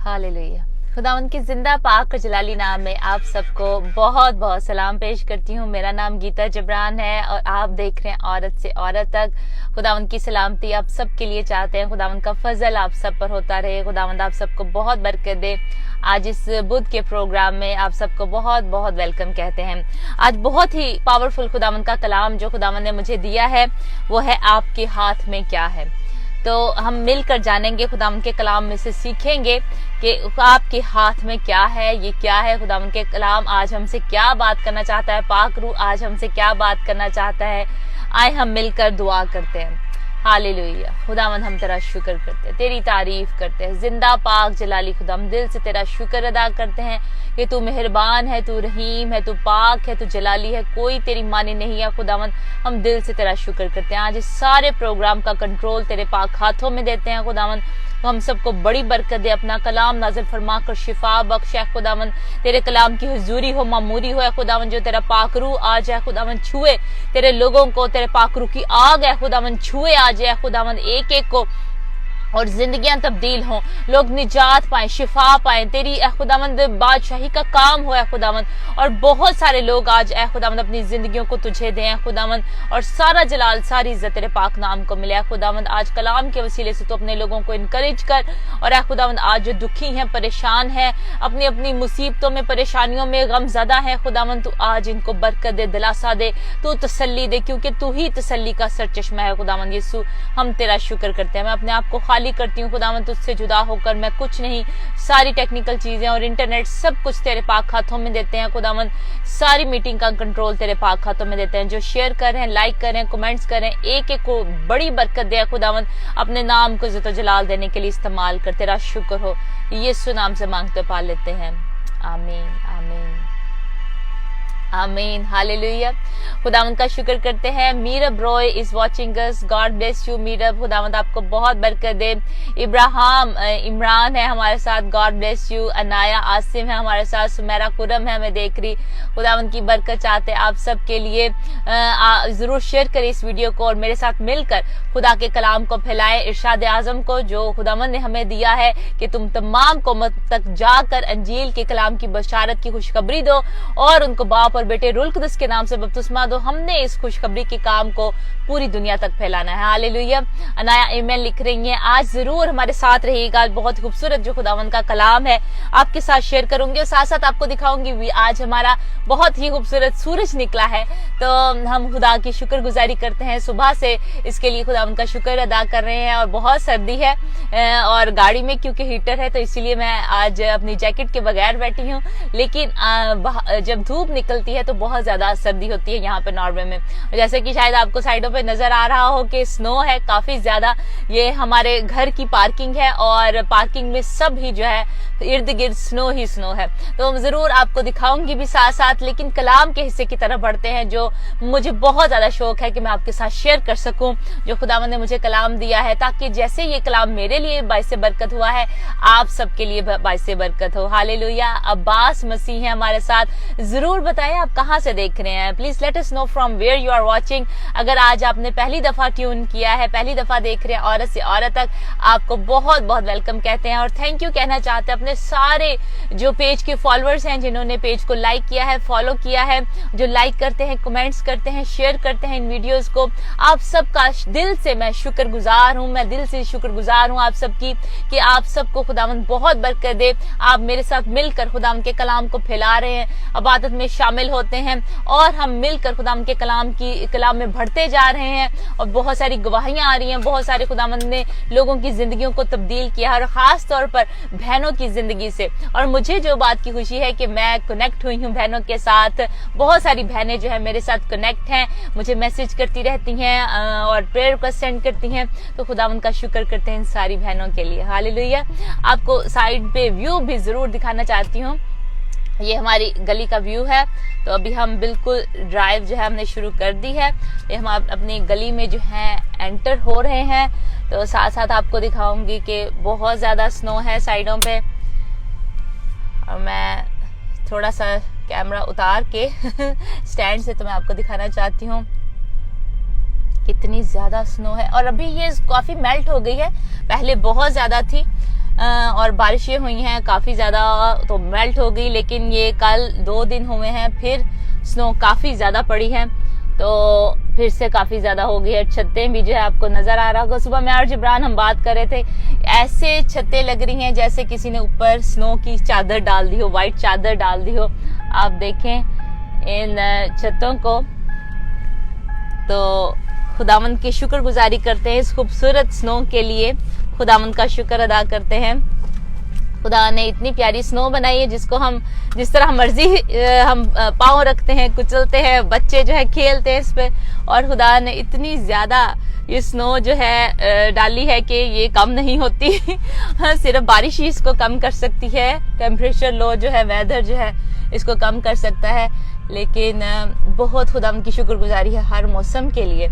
Hallelujah. खुदावंद की जिंदा पाक और जलाली नाम में आप सबको बहुत बहुत सलाम पेश करती हूँ। मेरा नाम गीता जबरान है और आप देख रहे हैं औरत से औरत तक। खुदावंद की सलामती आप सबके लिए चाहते हैं। खुदावंद का फजल आप सब पर होता रहे। खुदावंद आप सबको बहुत बरकत दे। आज इस बुध के प्रोग्राम में आप सबको बहुत बहुत वेलकम कहते हैं। आज बहुत ही पावरफुल खुदावंद का कलाम जो खुदावंद ने मुझे दिया है वो है आपके हाथ में क्या है। तो हम मिलकर जानेंगे, खुदावंद के कलाम में से सीखेंगे कि आपके हाथ में क्या है, ये क्या है। खुदावंद के कलाम आज हमसे क्या बात करना चाहता है, पाक रूह आज हमसे क्या बात करना चाहता है। आए हम मिलकर दुआ करते हैं। हालेलुया। खुदावंद हम तेरा शुक्र करते हैं, तेरी तारीफ करते हैं। जिंदा पाक जलाली खुदा हम दिल से तेरा शुक्र अदा करते हैं कि तू मेहरबान है, तू रहीम है, तू पाक है, तू जलाली है, कोई तेरी मानी नहीं है। खुदावंद हम दिल से तेरा शुक्र करते हैं। आज इस सारे प्रोग्राम का कंट्रोल तेरे पाक हाथों में देते हैं। खुदावंद तो हम सबको बड़ी बरकत दे। अपना कलाम नाज़िल फरमा कर शिफा बख्श है खुदावंद। तेरे कलाम की हुजूरी हो, मामूरी हो खुदावंद। जो तेरा पाक रूह आ जाए खुदावंद, छुए तेरे लोगों को। तेरे पाक रूह की आग है खुदावंद, छुए आ जाए खुदावंद एक एक को, और जिंदगियां तब्दील हों, लोग निजात पाएं, शिफा पाएं। तेरी खुदावंद बादशाही का काम हो खुदावंद, और बहुत सारे लोग आज खुदावंद अपनी जिंदगियों को तुझे दें खुदावंद, और सारा जलाल सारी इज्जत तेरे पाक नाम को मिले खुदावंद। आज कलाम के वसीले से तो अपने लोगों को इनकरेज कर, और खुदावंद आज जो दुखी हैं, परेशान हैं, अपनी अपनी मुसीबतों में, परेशानियों में गमजदा है खुदावंद, तू आज इनको बरकत दे, दिलासा दे, तू तसल्ली दे, क्योंकि तू ही तसल्ली का सरचश्मा है खुदावंद। यीशु हम तेरा शुक्र करते हैं। मैं अपने आप को खाली करती हूँ खुदावंद, तुझसे जुदा होकर मैं कुछ नहीं। सारी टेक्निकल चीजें और इंटरनेट सब कुछ तेरे पाक हाथों में देते हैं खुदावंद। सारी मीटिंग का कंट्रोल तेरे पाक हाथों में देते हैं। जो शेयर कर रहे हैं, लाइक कर रहे हैं, कमेंट्स कर रहे हैं, एक एक को बड़ी बरकत दे खुदावंद। अपने नाम को इज्जत और जलाल देने के लिए इस्तेमाल कर। तेरा शुक्र हो। यीशु नाम से मांगते पा लेते हैं, आमीन आमीन आमीन। हालेलुया। खुदावंद का शुक्र करते हैं। Meerab Roy is watching us, God bless you Meerab. खुदावंद आपको बहुत बरकत दे। इमरान है हमारे साथ, God bless you. Anaya Asim है हमारे साथ, सुमेरा कुरम है, मैं देख रही। खुदावंद की बरकत चाहते आप सब के लिए। जरूर शेयर करें इस वीडियो को और मेरे साथ मिलकर खुदा के कलाम को फैलाएं। इरशाद आजम को जो खुदावंद ने हमें दिया है कि तुम तमाम कौमों तक जाकर अंजील के कलाम की बशारत की खुशखबरी दो और उनको बाप और बेटे रूल कुदस के नाम से बपतिस्मा दो। हमने इस खुशखबरी के काम को पूरी दुनिया तक फैलाना है। हालेलुया। अनाया ईमेल लिख रही हैं, आज जरूर हमारे साथ रहिएगा। बहुत खूबसूरत जो खुदावंद का कलाम है आपके साथ शेयर करूंगी और साथ साथ आपको दिखाऊंगी भी। आज हमारा बहुत ही खूबसूरत सूरज निकला है, तो हम खुदा की शुक्रगुजारी करते हैं सुबह से। इसके लिए खुदावंद का शुक्र अदा कर रहे हैं। और बहुत सर्दी है और गाड़ी में क्योंकि हीटर है तो इसीलिए मैं आज अपनी जैकेट के बगैर बैठी हूँ। लेकिन जब धूप निकलती है तो बहुत ज्यादा सर्दी होती है यहाँ पे नॉर्वे में। जैसे कि शायद आपको साइडों पे नजर आ रहा हो कि स्नो है काफी ज्यादा। ये हमारे घर की पार्किंग है और पार्किंग में सब ही जो है इर्द गिर्द स्नो ही स्नो है। तो जरूर आपको दिखाऊंगी भी साथ साथ। लेकिन कलाम के हिस्से की तरफ बढ़ते हैं जो मुझे बहुत ज्यादा शौक है कि मैं आपके साथ शेयर कर सकूं, जो खुदावंद ने मुझे कलाम दिया है, ताकि जैसे ये कलाम मेरे लिए बाइसे बरकत हुआ है आप सबके लिए बाइसे बरकत हो। हालेलुया। अब्बास मसीह है हमारे साथ, जरूर बताएं आप कहां से देख रहे हैं। Please let us know from where you are watching. अगर आज आपने पहली दफा ट्यून किया है, पहली दफा देख रहे हैं औरत से औरत तक, आपको बहुत बहुत वेलकम कहते हैं और थैंक यू कहना चाहते हैं अपने सारे जो पेज के फॉलोअर्स हैं, जिन्होंने पेज को लाइक किया है, फॉलो किया है, जो लाइक करते हैं, कमेंट्स करते हैं, शेयर करते हैं इन वीडियोस को। आप सबका दिल से मैं शुक्रगुजार हूं। मैं दिल से शुक्रगुजार हूं आप सबकी कि आप सबको खुदावंद बहुत बरकत दे। आप मेरे साथ मिलकर खुदावंद के कलाम को फैला रहे हैं, इबादत में शामिल होते हैं और हम मिलकर खुदावंद के कलाम में बढ़ते जा रहे हैं। और बहुत सारी गवाहियां आ रही हैं, बहुत सारे खुदावंद ने लोगों की जिंदगियों को तब्दील किया और खास तौर पर बहनों की जिंदगी से। और मुझे जो बात की खुशी है कि मैं कनेक्ट हुई हूँ बहनों के साथ। बहुत सारी बहनें जो है मेरे साथ कनेक्ट हैं, मुझे मैसेज करती रहती हैं और प्रेयर रिक्वेस्ट सेंड करती हैं। तो खुदावंद का शुक्र करते हैं इन सारी बहनों के लिए। हालेलुया। आपको साइड पे व्यू भी जरूर दिखाना चाहती हूँ। ये हमारी गली का व्यू है। तो अभी हम बिल्कुल ड्राइव जो है हमने शुरू कर दी है। ये हम अपनी गली में जो है एंटर हो रहे हैं। तो साथ साथ आपको दिखाऊंगी कि बहुत ज्यादा स्नो है साइडों पे। और मैं थोड़ा सा कैमरा उतार के स्टैंड से तो मैं आपको दिखाना चाहती हूँ कितनी ज्यादा स्नो है। और अभी ये काफी मेल्ट हो गई है, पहले बहुत ज्यादा थी। और बारिशें हुई हैं काफी ज्यादा, तो मेल्ट हो गई। लेकिन ये कल 2 दिन हुए हैं, फिर स्नो काफी ज्यादा पड़ी है, तो फिर से काफी ज्यादा हो गई है। छतें भी जो है आपको नजर आ रहा होगा। सुबह मैं और जिब्रान हम बात कर रहे थे, ऐसे छतें लग रही हैं जैसे किसी ने ऊपर स्नो की चादर डाल दी हो, व्हाइट चादर डाल दी हो। आप देखें इन छतों को, तो खुदावंद की शुक्रगुजारी करते हैं इस खूबसूरत स्नो के लिए, खुदावंद का शुक्र अदा करते हैं। खुदा ने इतनी प्यारी स्नो बनाई है जिसको हम जिस तरह मर्जी हम पाँव रखते हैं, कुचलते हैं, बच्चे जो है खेलते हैं इस पे, और खुदा ने इतनी ज्यादा ये स्नो जो है डाली है कि ये कम नहीं होती। सिर्फ बारिश ही इसको कम कर सकती है, टेम्परेचर लो जो है, वेदर जो है इसको कम कर सकता है। लेकिन बहुत खुदा की शुक्रगुजारी है हर मौसम के लिए।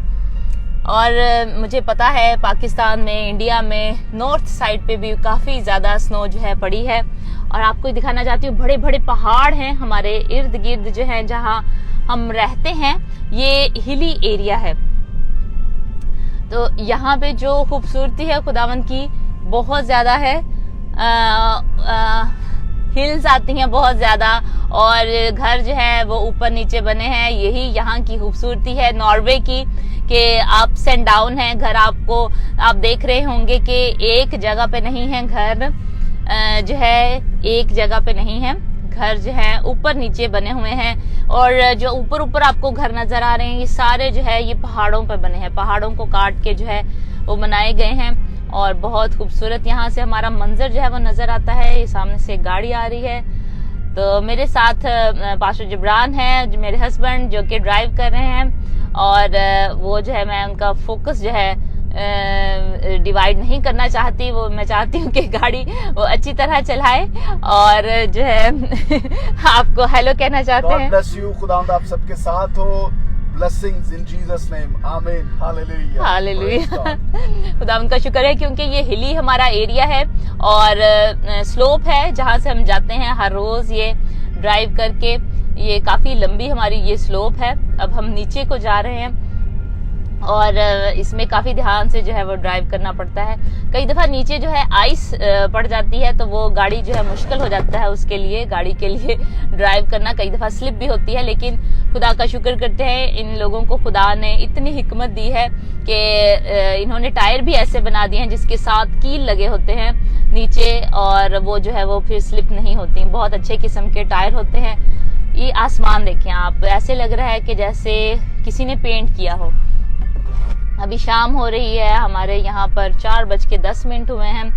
और मुझे पता है पाकिस्तान में, इंडिया में नॉर्थ साइड पे भी काफ़ी ज़्यादा स्नो जो है पड़ी है। और आपको दिखाना चाहती हूँ, बड़े बड़े पहाड़ हैं हमारे इर्द गिर्द जो हैं जहाँ हम रहते हैं, ये हिली एरिया है। तो यहाँ पे जो खूबसूरती है खुदावंद की बहुत ज़्यादा है। हिल्स आती हैं बहुत ज्यादा, और घर जो है वो ऊपर नीचे बने हैं। यही यहाँ की खूबसूरती है नॉर्वे की, कि अप्स एंड डाउन है घर। आपको आप देख रहे होंगे कि एक जगह पे नहीं है घर, जो है एक जगह पे नहीं है घर, जो है ऊपर नीचे बने हुए हैं। और जो ऊपर ऊपर आपको घर नजर आ रहे हैं, ये सारे जो है ये पहाड़ों पे बने हैं, पहाड़ों को काट के जो है वो बनाए गए हैं। और बहुत खूबसूरत यहाँ से हमारा मंजर जो है वो नजर आता है। ये सामने से एक गाड़ी आ रही है, तो मेरे साथ पास्टर जिब्रान है, मेरे हस्बैंड, जो कि ड्राइव कर रहे हैं। और वो जो है, मैं उनका फोकस जो है डिवाइड नहीं करना चाहती, वो मैं चाहती हूँ कि गाड़ी वो अच्छी तरह चलाए। और जो है आपको हेलो कहना चाहते हैं। God bless you, खुदावंद आप सबके साथ हो। Blessings in Jesus name, Amen, Hallelujah, Hallelujah। खुदावंद का शुक्र है क्योंकि ये हिली हमारा एरिया है और स्लोप है जहाँ से हम जाते हैं हर रोज ये ड्राइव करके। ये काफी लंबी हमारी ये स्लोप है। अब हम नीचे को जा रहे हैं और इसमें काफी ध्यान से जो है वो ड्राइव करना पड़ता है। कई दफा नीचे जो है आइस पड़ जाती है, तो वो गाड़ी जो है मुश्किल हो जाता है उसके लिए, गाड़ी के लिए ड्राइव करना। कई दफा स्लिप भी होती है, लेकिन खुदा का शुक्र करते हैं इन लोगों को खुदा ने इतनी हिकमत दी है कि इन्होंने टायर भी ऐसे बना दिए हैं जिसके साथ कील लगे होते हैं नीचे, और वो जो है वो फिर स्लिप नहीं होती। बहुत अच्छे किस्म के टायर होते हैं। ये आसमान देखें आप, ऐसे लग रहा है कि जैसे किसी ने पेंट किया हो। अभी शाम हो रही है, हमारे यहाँ पर 4:10 हुए हैं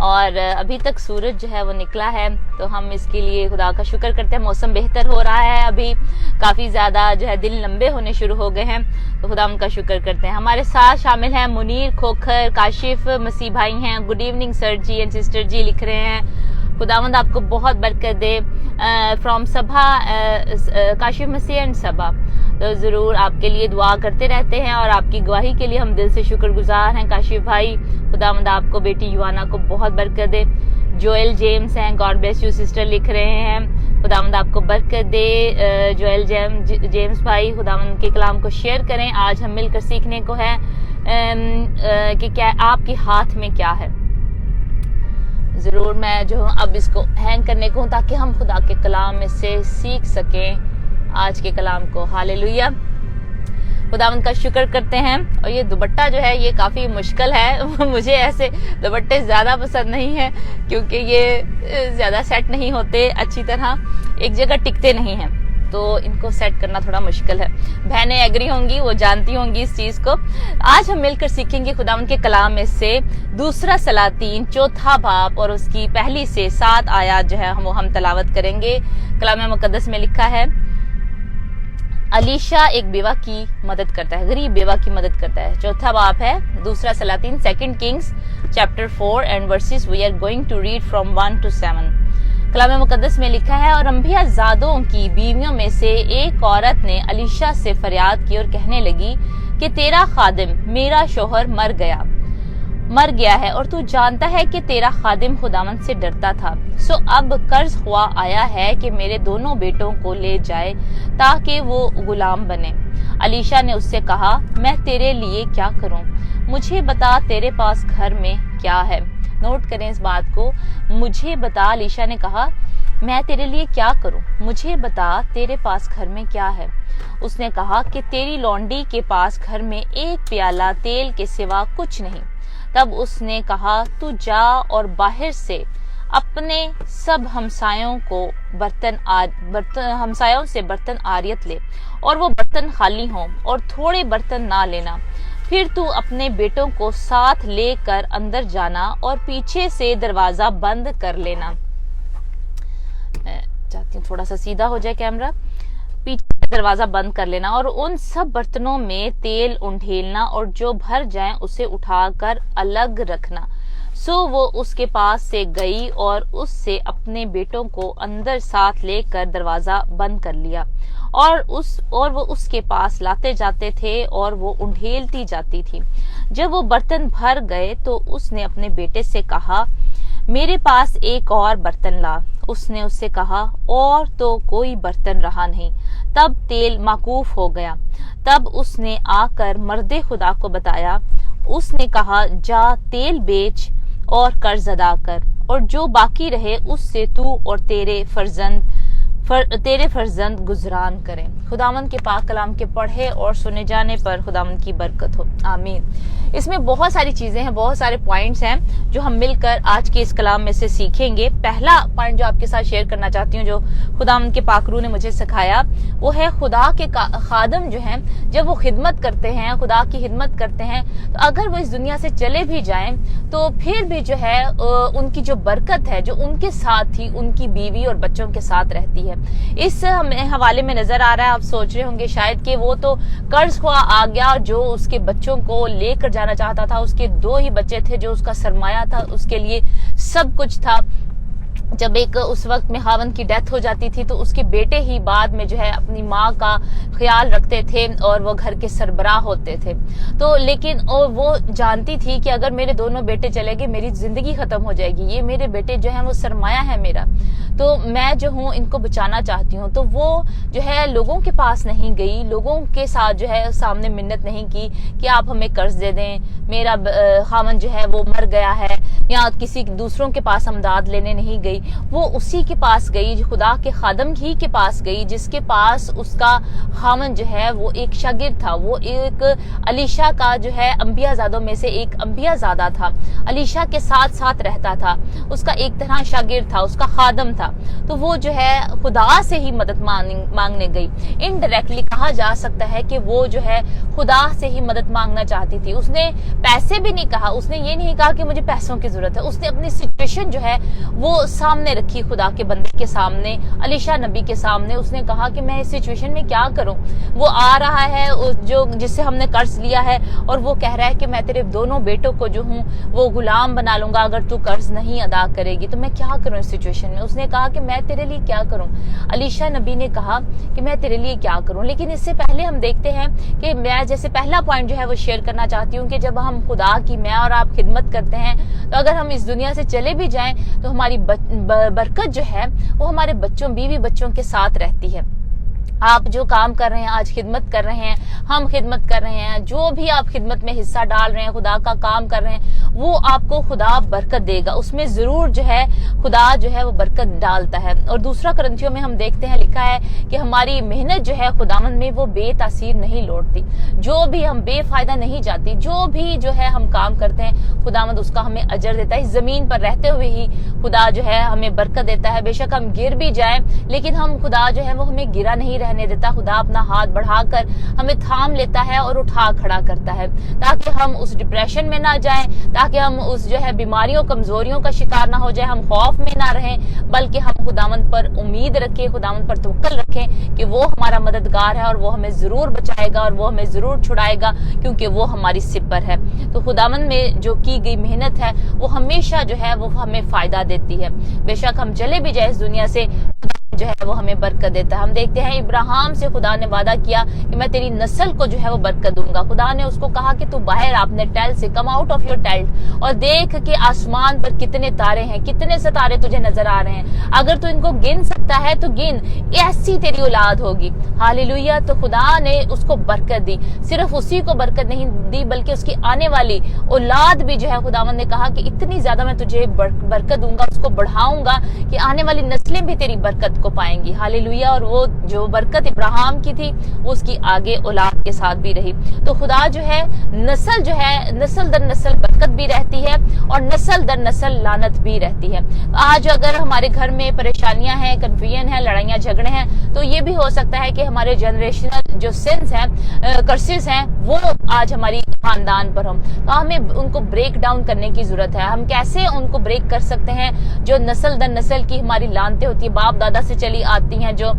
और अभी तक सूरज जो है वो निकला है, तो हम इसके लिए खुदा का शुक्र करते हैं। मौसम बेहतर हो रहा है, अभी काफी ज्यादा जो है दिन लंबे होने शुरू हो गए हैं, तो खुदा उनका शुक्र करते हैं। हमारे साथ शामिल हैं मुनीर खोखर, काशिफ मसीह भाई हैं। Good evening sir ji and sister ji लिख रहे हैं। खुदावंद आपको बहुत बरकत दे। फ्रॉम सभा, काशिफ मसीह एंड सभा, तो जरूर आपके लिए दुआ करते रहते हैं और आपकी गवाही के लिए हम दिल से शुक्रगुजार हैं काशिफ भाई। खुदावंद आपको बेटी युवाना को बहुत बरकत दे। जोएल जेम्स हैं, गॉड ब्लेस यू सिस्टर लिख रहे हैं। खुदावंद आपको बरकत दे। जोएल जेम्स भाई, खुदावंद के कलाम को शेयर करें। आज हम मिलकर सीखने को है कि क्या आपके हाथ में क्या है। जरूर मैं जो अब इसको हैंग करने को हूँ ताकि हम खुदा के कलाम में से सीख सकें आज के कलाम को। हालेलुया, खुदावंद का शुक्र करते हैं। और ये दुपट्टा जो है ये काफी मुश्किल है। मुझे ऐसे दुपट्टे ज्यादा पसंद नहीं है क्योंकि ये ज्यादा सेट नहीं होते अच्छी तरह, एक जगह टिकते नहीं हैं, तो इनको सेट करना थोड़ा मुश्किल है। बहनें एग्री होंगी, वो जानती होंगी इस चीज को। आज हम मिलकर सीखेंगे खुदावंद के कलाम में से 2 सलातीन 4 बाब और उसकी 1 से 7 आयत जो है हम तलावत करेंगे। कलाम मुकद्दस में लिखा है, अलीशा एक बेवा की मदद करता है, गरीब बेवा की मदद करता है। 4 बाब है 2 सलातीन, 2 Kings chapter 4 and verses we are going to read from 1 to 7। कलाम मुकद्दस में लिखा है, और अंबिया ज़ादों की बीवियों में से एक औरत ने अलीशा से फरियाद की और कहने लगी कि तेरा खादिम मेरा शोहर मर गया है और तू जानता है कि तेरा खादिम खुदावंद से डरता था। सो अब कर्ज हुआ आया है कि मेरे दोनों बेटों को ले जाए ताकि वो गुलाम बने। अलीशा ने उससे कहा, मैं तेरे लिए क्या करूं? मुझे बता तेरे पास घर में क्या है? नोट करें इस बात को। मुझे बता, अलीशा ने कहा, मैं तेरे लिए क्या करूं? मुझे बता तेरे पास घर में क्या है? उसने कहा कि तेरी लौंडी के पास घर में एक प्याला तेल के सिवा कुछ नहीं। तब उसने कहा, तू जा और बाहर से अपने सब हमसायों से बर्तन आरियत ले, और वो बर्तन खाली हों, और थोड़े बर्तन ना लेना। फिर तू अपने बेटों को साथ लेकर अंदर जाना और पीछे से दरवाजा बंद कर लेना। चाहती हूँ थोड़ा सा सीधा हो जाए कैमरा। पीछे से दरवाजा बंद कर लेना और उन सब बर्तनों में तेल उंडेलना, और जो भर जाए उसे उठाकर अलग रखना। सो वो उसके पास से गई और उससे अपने बेटों को अंदर साथ लेकर दरवाजा बंद कर लिया, और वो उसके पास लाते जाते थे और वो उंडेलती जाती थी। जब वो बर्तन भर गए तो उसने अपने बेटे से कहा, मेरे पास एक और बर्तन ला। उसने उससे कहा, और तो कोई बर्तन रहा नहीं। तब तेल माकूफ हो गया। तब उसने आकर मर्दे खुदा को बताया। उसने कहा, जा तेल बेच और कर्ज अदा कर, और जो बाकी रहे उससे तू और तेरे फर्जंद गुजरान करें। खुदावंद के पाक कलाम के पढ़े और सुने जाने पर खुदावंद की बरकत हो, आमीन। इसमें बहुत सारी चीजें हैं, बहुत सारे पॉइंट्स हैं जो हम मिलकर आज के इस कलाम में से सीखेंगे। पहला पॉइंट जो आपके साथ शेयर करना चाहती हूँ, जो खुदावंद के पाकरू ने मुझे सिखाया, वो है खुदा के खादम जो हैं, जब वो खिदमत करते हैं, खुदा की खिदमत करते हैं, तो अगर वो इस दुनिया से चले भी जाएं तो फिर भी जो है उनकी जो बरकत है जो उनके साथ थी, उनकी बीवी और बच्चों के साथ रहती है। इस हवाले में नजर आ रहा है, आप सोच रहे होंगे शायद कि वो तो कर्ज हुआ आ गया, जो उसके बच्चों को लेकर जाना चाहता था, उसके 2 ही बच्चे थे, जो उसका सरमाया था, उसके लिए सब कुछ था। जब एक उस वक्त में खावंद की डेथ हो जाती थी तो उसके बेटे ही बाद में जो है अपनी माँ का ख्याल रखते थे और वो घर के सरबराह होते थे। तो लेकिन वो जानती थी कि अगर मेरे दोनों बेटे चले गए मेरी जिंदगी खत्म हो जाएगी, ये मेरे बेटे जो है वो सरमाया है मेरा, तो मैं जो हूँ इनको बचाना चाहती हूँ। तो वो जो है लोगों के पास नहीं गई, लोगों के साथ जो है सामने मिन्नत नहीं की कि आप हमें कर्ज दे दें, मेरा खावंद जो है वो मर गया है, या किसी दूसरों के पास अमदाद लेने नहीं गई। वो उसी के पास गई, खुदा के खादम ही के पास गई, जिसके पास उसका खामन जो है वो एक शागिर्द था। वो एक अलीशा का जो है अंबियाजादों में से एक अंबियाजादा था, अलीशा के साथ साथ रहता था, उसका एक तरह शागिर्द था, उसका खादम था। तो वो जो है खुदा से ही मदद मांगने गई। इनडायरेक्टली कहा जा सकता है कि वो जो है खुदा से ही मदद मांगना चाहती थी। उसने पैसे भी नहीं कहा, उसने ये नहीं कहा कि मुझे पैसों की जरूरत है, उसने अपनी सिचुएशन जो है वो सामने रखी, खुदा के बंदे के सामने, अलीशा नबी के सामने। उसने कहा कि मैं इस सिचुएशन में क्या करूं, वो आ रहा है जो जिससे हमने कर्ज लिया है, और वो कह रहा है कि मैं तेरे दोनों बेटों को जो हूं वो गुलाम बना लूंगा अगर तू कर्ज नहीं अदा करेगी, तो मैं क्या करूं इस सिचुएशन में। उसने कहा कि मैं तेरे लिए क्या करूं। अलीशा नबी ने कहा कि मैं तेरे लिए क्या करूं। लेकिन इससे पहले हम देखते हैं कि मैं जैसे पहला पॉइंट जो है वो शेयर करना चाहती हूँ कि जब हम खुदा की, मैं और आप खिदमत करते हैं, तो अगर हम इस दुनिया से चले भी जाएं तो हमारी बरकत जो है वो हमारे बच्चों, बीवी बच्चों के साथ रहती है। आप जो काम कर रहे हैं, आज खिदमत कर रहे हैं, हम खिदमत कर रहे हैं, जो भी आप खिदमत में हिस्सा डाल रहे हैं, खुदा का काम कर रहे हैं, वो आपको खुदा बरकत देगा, उसमें जरूर जो है खुदा जो है वो बरकत डालता है। और दूसरा कुरिन्थियों में हम देखते हैं लिखा है कि हमारी मेहनत जो है खुदावंद में वो बेतासीर नहीं लौटती, जो भी हम बेफायदा नहीं जाती, जो भी जो है हम काम करते हैं खुदावंद उसका हमें अजर देता है। इस जमीन पर रहते हुए ही खुदा जो है हमें बरकत देता है। बेशक हम गिर भी जाए लेकिन हम खुदा जो है वो हमें गिरा नहीं रहने देता। खुदा अपना हाथ बढ़ाकर हमें थाम लेता है और उठा खड़ा करता है, ताकि हम उस डिप्रेशन में ना जाएं, ताकि हम उस जो है बीमारियों, कमजोरियों का शिकार ना हो जाए, हम खौफ में ना रहें, बल्कि हम खुदावंद पर उम्मीद रखें, खुदावंद पर तवक्कल रखें कि वो हमारा मददगार है और वो हमें जरूर बचाएगा और वो हमें जरूर छुड़ाएगा, क्योंकि वो हमारी सिपर है। तो खुदावंद में जो की गई मेहनत है वो हमेशा जो है वो हमें फायदा देती है। बेशक हम चले भी जाए इस दुनिया से, जो है वो हमें बरकत देता है। हम देखते हैं इब्राहिम से खुदा ने वादा किया कि मैं तेरी नस्ल को जो है वो बरकत दूंगा। खुदा ने उसको कहा कि तू बाहर अपने टेल्ट से, come out of your tilt, और देख कि आसमान पर कितने तारे हैं, कितने सितारे तुझे नजर आ रहे हैं, अगर तू इनको गिन सकता है तो गिन, ऐसी तेरी औलाद होगी। हालेलुया। तो खुदा ने उसको बरकत दी। सिर्फ उसी को बरकत नहीं दी बल्कि उसकी आने वाली औलाद भी जो है खुदावंद ने कहा कि इतनी ज्यादा मैं तुझे बरकत दूंगा, उसको बढ़ाऊंगा कि आने वाली नस्लें भी तेरी बरकत को पाएंगी। हालेलुया। और वो जो बरकत इब्राहिम की थी वो उसकी आगे औलाद के साथ भी रही। तो खुदा जो है नस्ल दर नस्ल बरकत भी रहती है और नस्ल दर नस्ल लानत भी रहती है। आज अगर हमारे घर में परेशानियां हैं, कन्फ्यूजन है, लड़ाइयां झगड़े हैं, तो ये भी हो सकता है कि हमारे जनरेशनल जो सिंस हैं, कर्सेस हैं, वो आज हमारी खानदान पर हों। तो हमें उनको ब्रेक डाउन करने की जरूरत है। हम कैसे उनको ब्रेक कर सकते हैं? जो नस्ल दर नस्ल की हमारी लानतें होती है, बाप दादा से चली आती हैं, जो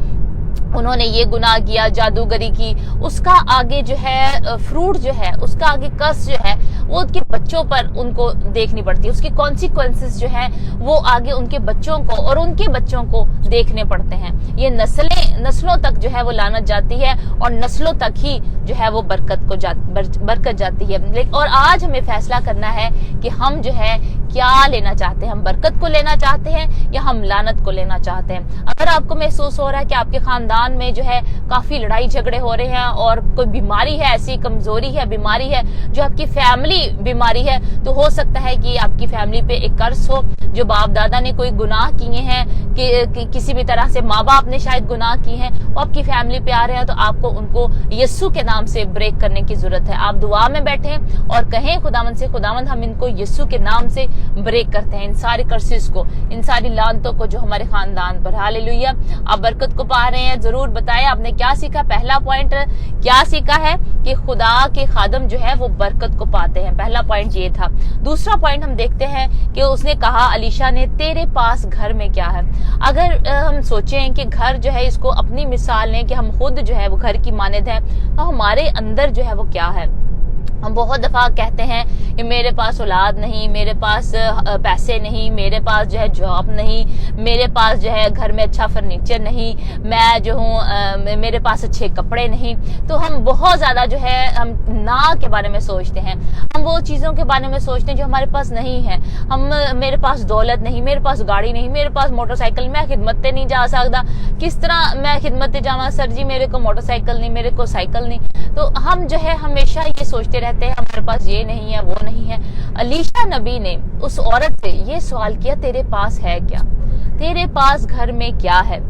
उन्होंने ये गुनाह किया, जादूगरी की, उसका आगे जो है फ्रूट जो है, उसका आगे कस जो है वो उनके बच्चों पर उनको देखनी पड़ती है। उसकी कॉन्सिक्वेंसेस जो है वो आगे उनके बच्चों को और उनके बच्चों को देखने पड़ते हैं। ये नस्लों तक जो है वो लानत जाती है और नस्लों तक ही जो है वो बरकत जाती है। और आज हमें फैसला करना है कि हम जो है क्या लेना चाहते हैं। हम बरकत को लेना चाहते हैं या हम लानत को लेना चाहते हैं। अगर आपको महसूस हो रहा है कि आपके खानदान में जो है काफी लड़ाई झगड़े हो रहे हैं और कोई बीमारी है, ऐसी कमजोरी है, बीमारी है जो आपकी फैमिली बीमारी है, तो हो सकता है कि आपकी फैमिली पे एक कर्ज हो, जो बाप दादा ने कोई गुनाह किए हैं, कि किसी भी तरह से माँ बाप ने शायद गुनाह किए हैं, वो आपकी फैमिली पे आ रहे हैं, तो आपको उनको यीशु के नाम से ब्रेक करने की जरूरत है। आप दुआ में बैठे और कहें खुदावंद से, खुदावंद हम इनको यीशु के नाम से ब्रेक करते हैं, इन सारे कर्सेस को, इन सारी लानतों को जो हमारे खानदान पर। हालेलुया। आप बरकत को पा रहे हैं, जरूर बताएं आपने क्या सीखा। पहला पॉइंट क्या सीखा है कि खुदा के खादम जो है वो बरकत को पाते हैं। पहला पॉइंट ये था। दूसरा पॉइंट हम देखते हैं कि उसने कहा, अलीशा ने, तेरे पास घर में क्या है। अगर हम सोचें कि घर जो है, इसको अपनी मिसाल लें कि हम खुद जो है वो घर की मानद है, तो हमारे अंदर जो है वो क्या है। हम बहुत दफा कहते हैं कि मेरे पास औलाद नहीं, मेरे पास पैसे नहीं, मेरे पास जो है जॉब नहीं, मेरे पास जो है घर में अच्छा फर्नीचर नहीं, मैं जो हूँ मेरे पास अच्छे कपड़े नहीं। तो हम बहुत ज्यादा जो है हम ना के बारे में सोचते हैं, हम वो चीजों के बारे में सोचते हैं जो हमारे पास नहीं है। हम मेरे पास दौलत नहीं, मेरे पास गाड़ी नहीं, मेरे पास मोटरसाइकिल, मैं खिदमत नहीं जा सकता, किस तरह मैं खिदमत जावा सर जी, मेरे को मोटरसाइकिल नहीं, मेरे को साइकिल नहीं। तो हम जो है हमेशा ये सोचते रहते हैं हमारे पास ये नहीं है, वो नहीं है। अलीशा नबी ने उस औरत से ये सवाल किया, तेरे पास है क्या, तेरे पास घर में क्या है।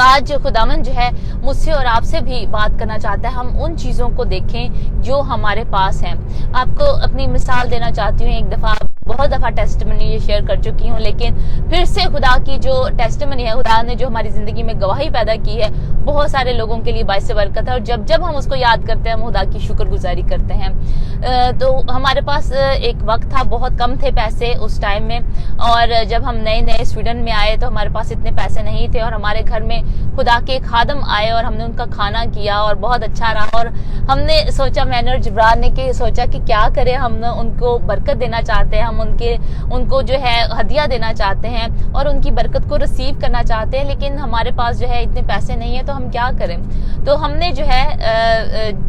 आज खुदावन जो है मुझसे और आपसे भी बात करना चाहता है, हम उन चीजों को देखें जो हमारे पास हैं। आपको अपनी मिसाल देना चाहती हूँ। एक दफा, बहुत दफा टेस्टिमनी ये शेयर कर चुकी हूँ, लेकिन फिर से खुदा की जो टेस्टिमनी है, खुदा ने जो हमारी जिंदगी में गवाही पैदा की है, बहुत सारे लोगों के लिए बाइस बरकत है। और जब जब हम उसको याद करते हैं, हम खुदा की शुक्रगुजारी करते हैं। तो हमारे पास एक वक्त था, बहुत कम थे पैसे उस टाइम में, और जब हम नए नए स्वीडन में आए तो हमारे पास इतने पैसे नहीं थे, और हमारे घर में खुदा के खादम आए और हमने उनका खाना किया और बहुत अच्छा रहा। और हमने सोचा, मैंने और जिब्रान ने कि सोचा कि क्या करें, हम उनको बरकत देना चाहते हैं, हम उनको जो है हदिया देना चाहते हैं और उनकी बरकत को रिसीव करना चाहते हैं, लेकिन हमारे पास जो है इतने पैसे नहीं है, तो हम क्या करें। तो हमने जो है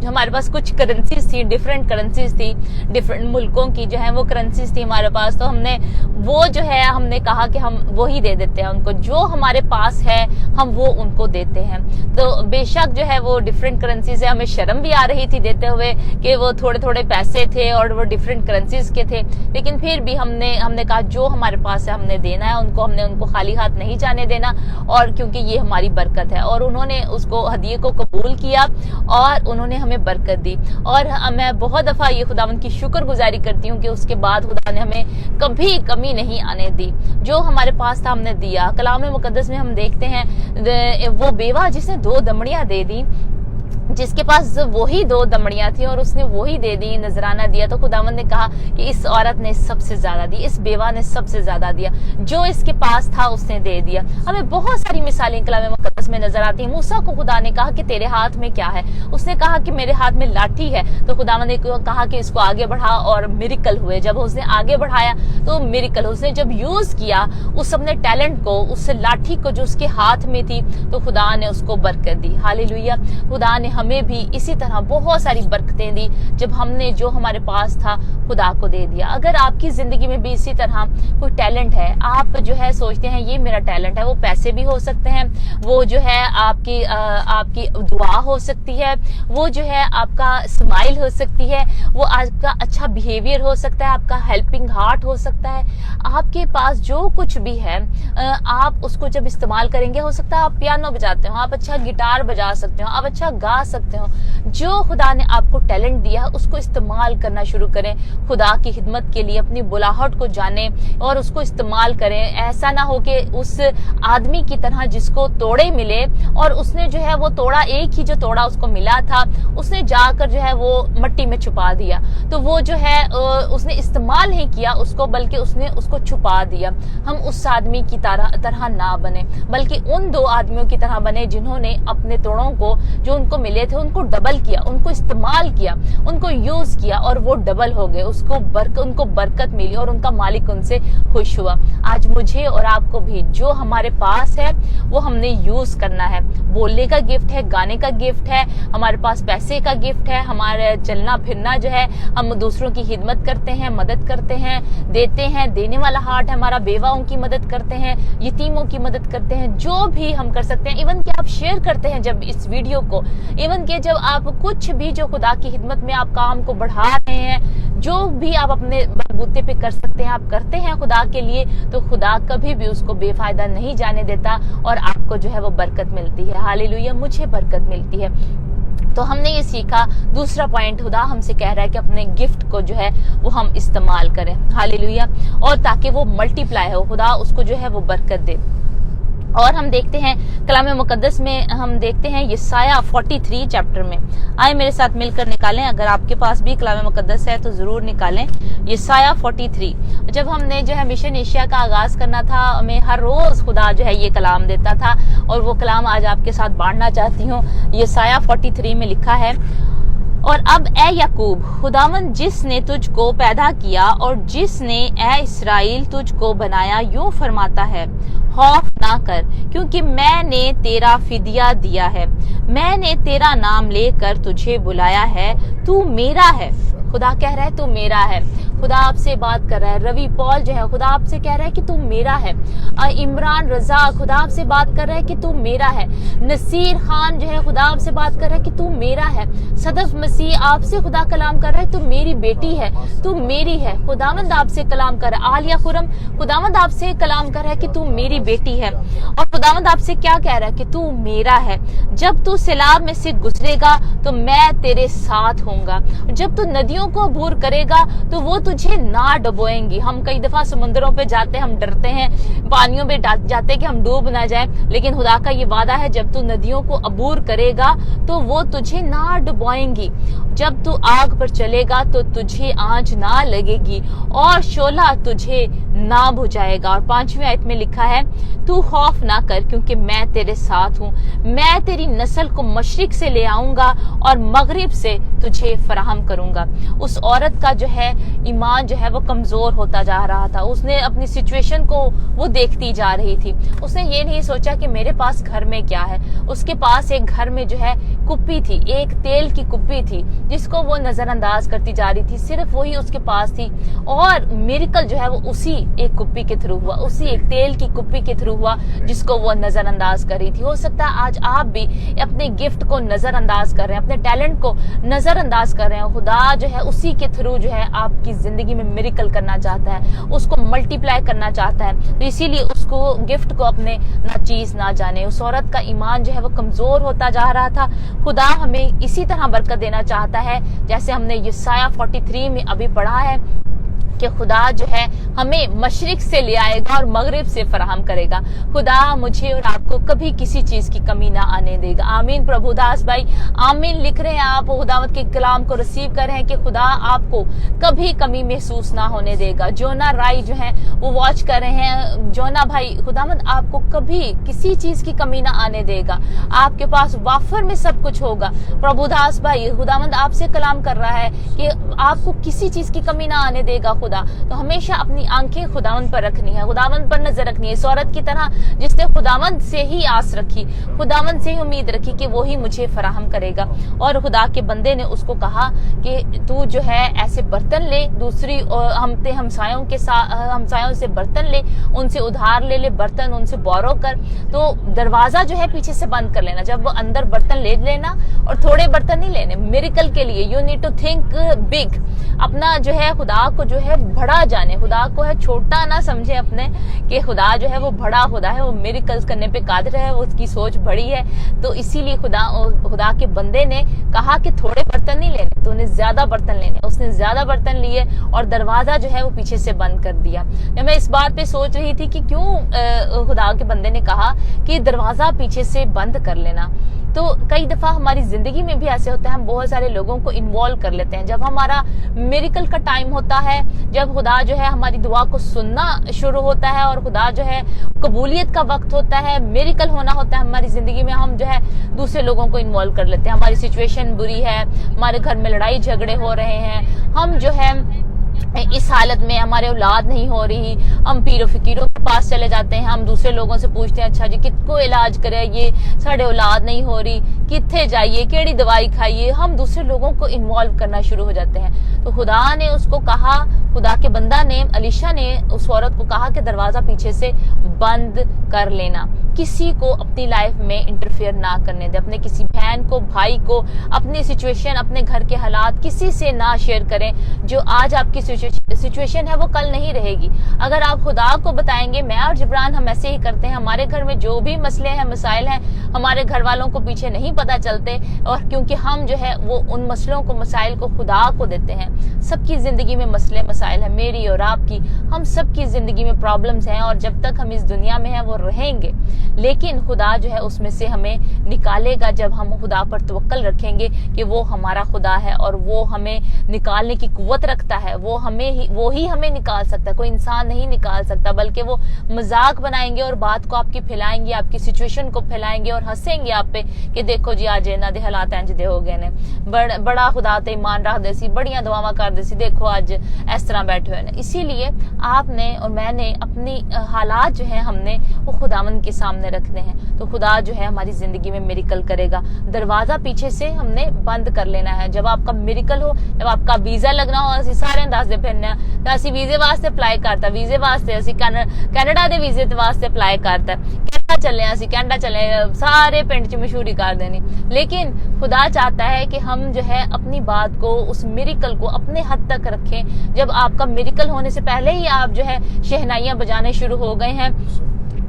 हमारे पास कुछ करेंसीज थी, डिफरेंट करेंसीज थी, डिफरेंट मुल्कों की जो है वो करेंसीज थी हमारे पास। तो हमने वो जो है हमने कहा कि हम वो ही दे देते हैं उनको, जो हमारे पास है हम वो उनको देते हैं। तो बेशक जो है वो डिफरेंट करेंसीज है, हमें शर्म भी आ रही थी देते हुए कि वो थोड़े थोड़े पैसे थे और वो डिफरेंट करेंसीज के थे, लेकिन फिर भी हमने कहा जो हमारे पास है हमने देना है उनको, हमने उनको खाली हाथ नहीं जाने देना, और क्योंकि ये हमारी बरकत है। और उन्होंने उसको हदिये को कबूल किया और उन्होंने हमें बरकत दी। और मैं बहुत दफा ये खुदावंद की शुक्रगुजारी करती हूँ कि उसके बाद खुदा ने हमें कभी कमी नहीं आने दी, जो हमारे पास था हमने दिया। कलाम मुकद्दस में हम देखते हैं वो बेवा जिसने 2 दमड़ियां दे दी, जिसके पास वही 2 दमड़ियां थी और उसने वही दे दी, नजराना दिया। तो खुदावंद ने कहा कि इस औरत ने सबसे ज्यादा दी, इस बेवा ने सबसे ज्यादा दिया, जो इसके पास था उसने दे दिया। हमें बहुत सारी मिसालें कलाम मुकद्दस में नजर आती हैं। मूसा को खुदा ने कहा कि तेरे हाथ में क्या है, उसने कहा कि मेरे हाथ में लाठी है। तो खुदावंद ने कहा कि इसको आगे बढ़ा और मिरेकल हुए। जब उसने आगे बढ़ाया तो मिरेकल, उसने जब यूज किया उस अपने टैलेंट को, उस लाठी को जो उसके हाथ में थी, तो खुदा ने उसको बरकत दी। हालेलुया। खुदा ने हमें भी इसी तरह बहुत सारी बरकतें दी जब हमने जो हमारे पास था खुदा को दे दिया। अगर आपकी जिंदगी में भी इसी तरह कोई टैलेंट है, आप जो है सोचते हैं ये मेरा टैलेंट है, वो पैसे भी हो सकते हैं, वो जो है आपकी दुआ हो सकती है, वो जो है आपका स्माइल हो सकती है, वो आपका अच्छा बिहेवियर हो सकता है, आपका हेल्पिंग हार्ट हो सकता है। आपके पास जो कुछ भी है आप उसको जब इस्तेमाल करेंगे, हो सकता है आप पियानो बजाते हो, आप अच्छा गिटार बजा सकते हो, आप अच्छा गा सकते हो। जो खुदा ने आपको टैलेंट दिया है उसको इस्तेमाल करना शुरू करें, खुदा की खिदमत के लिए अपनी बुलाहट को जाने और उसको इस्तेमाल करें। ऐसा ना हो कि उस आदमी की तरह जिसको तोड़े मिले और उसने जो है वो तोड़ा, एक ही जो तोड़ा उसको मिला था, उसने जाकर जो है वो मट्टी में छुपा दिया। तो वो जो है उसने इस्तेमाल नहीं किया उसको, बल्कि उसने उसको छुपा दिया। हम उस आदमी की तरह ना बने, बल्कि उन 2 आदमियों की तरह बने जिन्होंने अपने तोड़ों को जो उनको मिले थे उनको डबल किया, उनको इस्तेमाल किया, उनको यूज किया और वो डबल हो गए। उनको बरकत मिली और उनका मालिक उनसे खुश हुआ। आज मुझे और आपको भी जो हमारे पास है वो हमने यूज करना है। बोलने का गिफ्ट है, गाने का गिफ्ट है, हमारे पास पैसे का गिफ्ट है, हमारे चलना फिरना जो है, हम दूसरों की खिदमत करते हैं, मदद करते हैं, देते हैं, देने वाला हार्ट है हमारा, बेवाओं की मदद करते हैं, यतीमों की मदद करते हैं, जो भी हम कर सकते हैं। इवन कि आप शेयर करते हैं जब इस वीडियो को, इवन कि जब आप कुछ भी जो खुदा की खिदमत में आप काम को बढ़ा रहे हैं, जो भी आप अपने बलबूते पे कर सकते हैं आप करते हैं खुदा के लिए, तो खुदा कभी भी उसको बेफायदा नहीं जाने देता और आपको जो है वो बरकत मिलती है। हालेलुया। मुझे बरकत मिलती है। तो हमने ये सीखा। दूसरा पॉइंट, खुदा हमसे कह रहा है कि अपने गिफ्ट को जो है वो हम इस्तेमाल करें। हालेलुया। और ताकि वो मल्टीप्लाई हो, खुदा उसको जो है वो बरकत दे। और हम देखते हैं कलाम मुकद्दस में, हम देखते हैं यशायाह 43 चैप्टर में। आए मेरे साथ मिलकर निकालें, अगर आपके पास भी कलाम मुकद्दस है तो जरूर निकालें। यशायाह 43। जब हमने जो है मिशन एशिया का आगाज करना था, हमें हर रोज खुदा जो है ये कलाम देता था और वो कलाम आज आपके साथ बांटना चाहती हूँ। यशायाह 43 में लिखा है, और अब ए याकूब, खुदावन जिसने तुझको पैदा किया और जिसने ए इस्राएल तुझको बनाया, यूं फरमाता है, खौफ ना कर, क्योंकि मैंने तेरा फिदिया दिया है, मैंने तेरा नाम लेकर तुझे बुलाया है, तू मेरा है। खुदा कह रहा है तू मेरा है। खुदा आपसे बात कर रहा है। रवि पॉल जो है खुदा आपसे कह रहा है कि तू मेरा है। इमरान रजा खुदा आपसे बात कर रहा है कि तू मेरा है। नसीर खान जो है खुदा आपसे बात कर रहा है कि तू मेरा है। सदफ मसीह आपसे खुदा कलाम कर रहा है, तू मेरी बेटी है, तू मेरी है। खुदावंद आपसे कलाम कर रहा है। आलिया खुरम खुदावंद आपसे कलाम कर रहा है कि तू मेरी बेटी है। और खुदावंद आपसे क्या कह रहा है कि तू मेरा है। जब तू सैलाब में से गुजरेगा तो मैं तेरे साथ होऊंगा। जब तू नदियों को अबूर करेगा तो वो तुझे ना डुबोएंगी। हम कई दफा समुद्रों पे जाते हम डरते हैं, पानियों पे जाते हैं कि हम डूब ना जाएं, लेकिन खुदा का ये वादा है जब तू नदियों को अबूर करेगा तो वो तुझे ना डुबोएंगी। जब तू आग पर चलेगा तो तुझे आंच ना लगेगी और शोला तुझे ना बुझाएगा। और 5वीं आयत में लिखा है, तू खौफ ना कर, क्योंकि मैं तेरे साथ हूँ। मैं तेरी नस्ल को मशरिक से ले आऊंगा और मगरिब से तुझे फराहम करूंगा। उस औरत का जो है ईमान जो है वो कमजोर होता जा रहा था। उसने अपनी सिचुएशन को वो देखती जा रही थी। उसने ये नहीं सोचा कि मेरे पास घर में क्या है। उसके पास एक घर में जो है कुप्पी थी, एक तेल की कुप्पी थी जिसको वो नजरअंदाज करती जा रही थी। सिर्फ वही उसके पास थी और मिरेकल जो है वो उसी एक कुप्पी के थ्रू हुआ, उसी एक तेल की कुप्पी के थ्रू हुआ जिसको वो नजरअंदाज कर रही थी। हो सकता है आज आप भी अपने गिफ्ट को नजरअंदाज कर रहे हैं, अपने टैलेंट को नजरअंदाज कर रहे हैं। खुदा जो है उसी के थ्रू जो है आपकी जिंदगी में मिरेकल करना चाहता है, उसको मल्टीप्लाई करना चाहता है। तो इसीलिए उसको गिफ्ट को अपने नाचीज ना जाने। उस औरत का ईमान जो है वो कमजोर होता जा रहा था। खुदा हमें इसी तरह बरकत देना चाहता है जैसे हमने यशायाह 43 में अभी पढ़ा है कि खुदा जो है हमें मशरिक से ले आएगा और मगरिब से फराहम करेगा। खुदा मुझे और आपको कभी किसी चीज की कमी ना आने देगा। आमीन। प्रभुदास भाई आमीन लिख रहे हैं, आप खुदावंत के कलाम को रिसीव कर रहे हैं कि खुदा आपको कभी कमी महसूस ना होने देगा। जोना राय जो है वो वॉच कर रहे हैं, जोना भाई खुदावंत आपको कभी किसी चीज की कमी ना आने देगा, आपके पास वाफर में सब कुछ होगा। प्रभुदास भाई खुदावंत आपसे कलाम कर रहा है कि आपको किसी चीज की कमी ना आने देगा खुदा। तो हमेशा अपनी आंखें खुदावंत पर रखनी है, खुदावंत पर नजर रखनी है, इस औरत की तरह जिसने खुदावंत से ही आस रखी, खुदावंत से ही उम्मीद रखी कि वो ही मुझे फराहम करेगा। और खुदा के बंदे ने उसको कहा कि तू जो है ऐसे बर्तन ले, दूसरी हमसायों से बर्तन ले, उनसे उधार ले बर्तन, उनसे बोरो कर। तो दरवाजा जो है पीछे से बंद कर लेना, जब वो अंदर बर्तन ले लेना, और थोड़े बर्तन नहीं लेने, मिरेकल के लिए you need to think big. अपना जो है खुदा को जो है बड़ा जाने, खुदा को है छोटा ना समझे अपने, कि खुदा जो है वो बड़ा खुदा है, वो मिरेकल्स करने पे कादिर है, उसकी सोच बड़ी है। तो इसीलिए खुदा के बंदे ने कहा कि थोड़े बर्तन नहीं लेने, तो उन्हें ज्यादा बर्तन लेने। उसने ज्यादा बर्तन लिए और दरवाजा जो है वो पीछे से बंद कर दिया। जब मैं इस बात पे सोच रही थी कि क्यों खुदा के बंदे ने कहा कि दरवाजा पीछे से बंद कर लेना, तो कई दफा हमारी जिंदगी में भी ऐसे होता है, हम बहुत सारे लोगों को इन्वॉल्व कर लेते हैं। जब हमारा मिरेकल का टाइम होता है, जब खुदा जो है हमारी दुआ को सुनना शुरू होता है और खुदा जो है कबूलियत का वक्त होता है, मिरेकल होना होता है हमारी जिंदगी में, हम जो है दूसरे लोगों को इन्वॉल्व कर लेते हैं। हमारी सिचुएशन बुरी है, हमारे घर में लड़ाई झगड़े हो रहे हैं, हम जो है इस हालत में, हमारे औलाद नहीं हो रही, हम पीरो फकीरों के पास चले जाते हैं, हम दूसरे लोगों से पूछते हैं अच्छा जी किसको इलाज करे, ये साढ़े औलाद नहीं हो रही, किथे जाइए, केड़ी दवाई खाइए, हम दूसरे लोगों को इन्वॉल्व करना शुरू हो जाते हैं। तो खुदा ने उसको कहा, खुदा के बंदा ने, अलीशा ने उस औरत को कहा कि दरवाजा पीछे से बंद कर लेना, किसी को अपनी लाइफ में इंटरफेयर ना करने दे, अपने किसी बहन को, भाई को, अपनी सिचुएशन, अपने घर के हालात किसी से ना शेयर करें। जो आज आपकी सिचुएशन है वो कल नहीं रहेगी। अगर आप खुदा को बताएंगे, मैं और जिब्रान हम ऐसे ही करते हैं, हमारे घर में जो भी मसले हैं, मसाइल हैं, हमारे घर वालों को पीछे नहीं पता चलते, और क्योंकि हम जो है वो उन मसलों को, मसाइल को खुदा को देते हैं। सबकी जिंदगी में मसले मसाइल है, मेरी और आपकी, हम सबकी जिंदगी में प्रॉब्लम्स हैं, और जब तक हम इस दुनिया में हैं वो रहेंगे। लेकिन खुदा जो है उसमें से हमें निकालेगा जब हम खुदा पर तवक्कल रखेंगे कि वो हमारा खुदा है और वो हमें निकालने की कुव्वत रखता है। वो ही हमें निकाल सकता है, कोई इंसान नहीं निकाल सकता, बल्कि वो मजाक बनाएंगे और बात को आपकी फैलाएंगे, आपकी सिचुएशन को फैलाएंगे और हंसेंगे आप पे कि देखो जी आज इन्हां दे हालात इंज दे हो गए ने, बड़ा खुदा ते ईमान रखदे सी, बड़ियां दुआवां करदे सी, देखो आज इस तरह बैठे हुए ने। इसीलिए आपने और मैंने अपनी हालात जो है हमने वो खुदावंद के सामने रखने हैं, तो खुदा जो है हमारी जिंदगी में मिरेकल करेगा। दरवाजा पीछे से हमने बंद कर लेना है। जब आपका मिरेकल हो, जब आपका वीजा लगना हो, ਅਸੀਂ ਸਾਰਿਆਂ ਦੱਸਦੇ ਫਿਰਨੇ ਆ ਤਾਂ ਅਸੀਂ ਵੀਜ਼ੇ ਵਾਸਤੇ ਅਪਲਾਈ ਕਰਤਾ, ਵੀਜ਼ੇ ਵਾਸਤੇ ਅਸੀਂ ਕੈਨੇਡਾ ਦੇ ਵੀਜ਼ੇ ਵਾਸਤੇ ਅਪਲਾਈ ਕਰਤਾ, ਕੈਨੇਡਾ ਚੱਲੇ ਅਸੀਂ, कनाडा चले, सारे पिंड च मशहूरी कर देनी। लेकिन खुदा चाहता है कि हम जो है अपनी बात को, उस मिरेकल को अपने हद तक रखें। जब आपका मिरेकल होने से पहले ही आप जो है शहनाइयां बजाने शुरू हो गए हैं,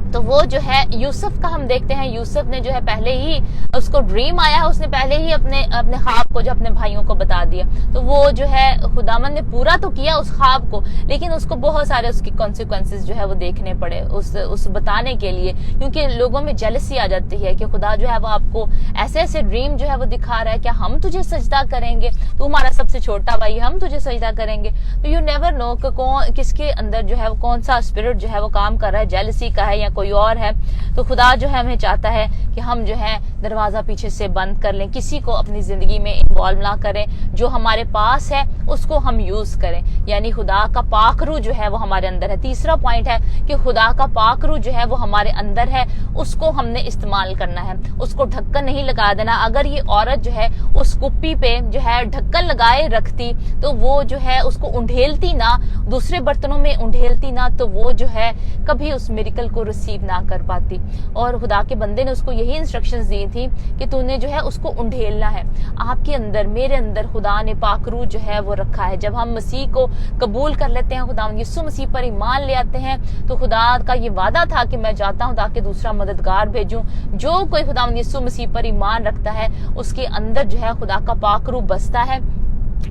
तो वो जो है यूसुफ का हम देखते हैं, यूसुफ ने जो है पहले ही उसको ड्रीम आया है, उसने पहले ही अपने ख्वाब को जो अपने भाइयों को बता दिया। तो वो जो है खुदावन ने पूरा तो किया उस ख्वाब को, लेकिन उसको बहुत सारे उसकी कॉन्सिक्वेंसेस जो है वो देखने पड़े उस बताने के लिए, क्योंकि लोगों में जेलसी आ जाती है कि खुदा जो है वो आपको ऐसे ऐसे ड्रीम जो है वो दिखा रहा है, क्या हम तुझे सजदा करेंगे, तू हमारा सबसे छोटा भाई, हम तुझे सजदा करेंगे। तो यू नेवर नो कि कौन किसके अंदर जो है वो कौन सा स्पिरिट जो है वो काम कर रहा है, जेलसी का है या कोई और है। तो खुदा जो है हमें चाहता है कि हम जो है दरवाजा पीछे से बंद कर लें, किसी को अपनी जिंदगी में इन्वॉल्व ना करें, जो हमारे पास है उसको हम यूज करें, यानी खुदा का पाकरू जो है वो हमारे अंदर है। तीसरा पॉइंट है कि खुदा का पाकरू जो है वो हमारे अंदर है, उसको हमने इस्तेमाल करना है, उसको ढक्कन नहीं लगा देना। अगर ये औरत जो है उस कुप्पी पे जो है ढक्कन लगाए रखती, तो वो जो है उसको उंडेलती ना, दूसरे बर्तनों में उंडेलती ना, तो वो जो है कभी उस मिरेकल को रिसीव ना कर पाती। और खुदा के बंदे ने उसको यही इंस्ट्रक्शंस दी थी कि तूने जो है उसको उंडेलना है। आपके अंदर, मेरे अंदर खुदा ने पाकरू जो है वो रखा है। जब हम मसीह को कबूल कर लेते हैं, खुदा यीशु मसीह पर ईमान ले आते हैं, तो खुदा का ये वादा था कि मैं जाता हूं ताकि दूसरा मददगार भेजूं। जो कोई खुदा यीशु मसीह पर ईमान रखता है, उसके अंदर जो है खुदा का पाकरू बसता है।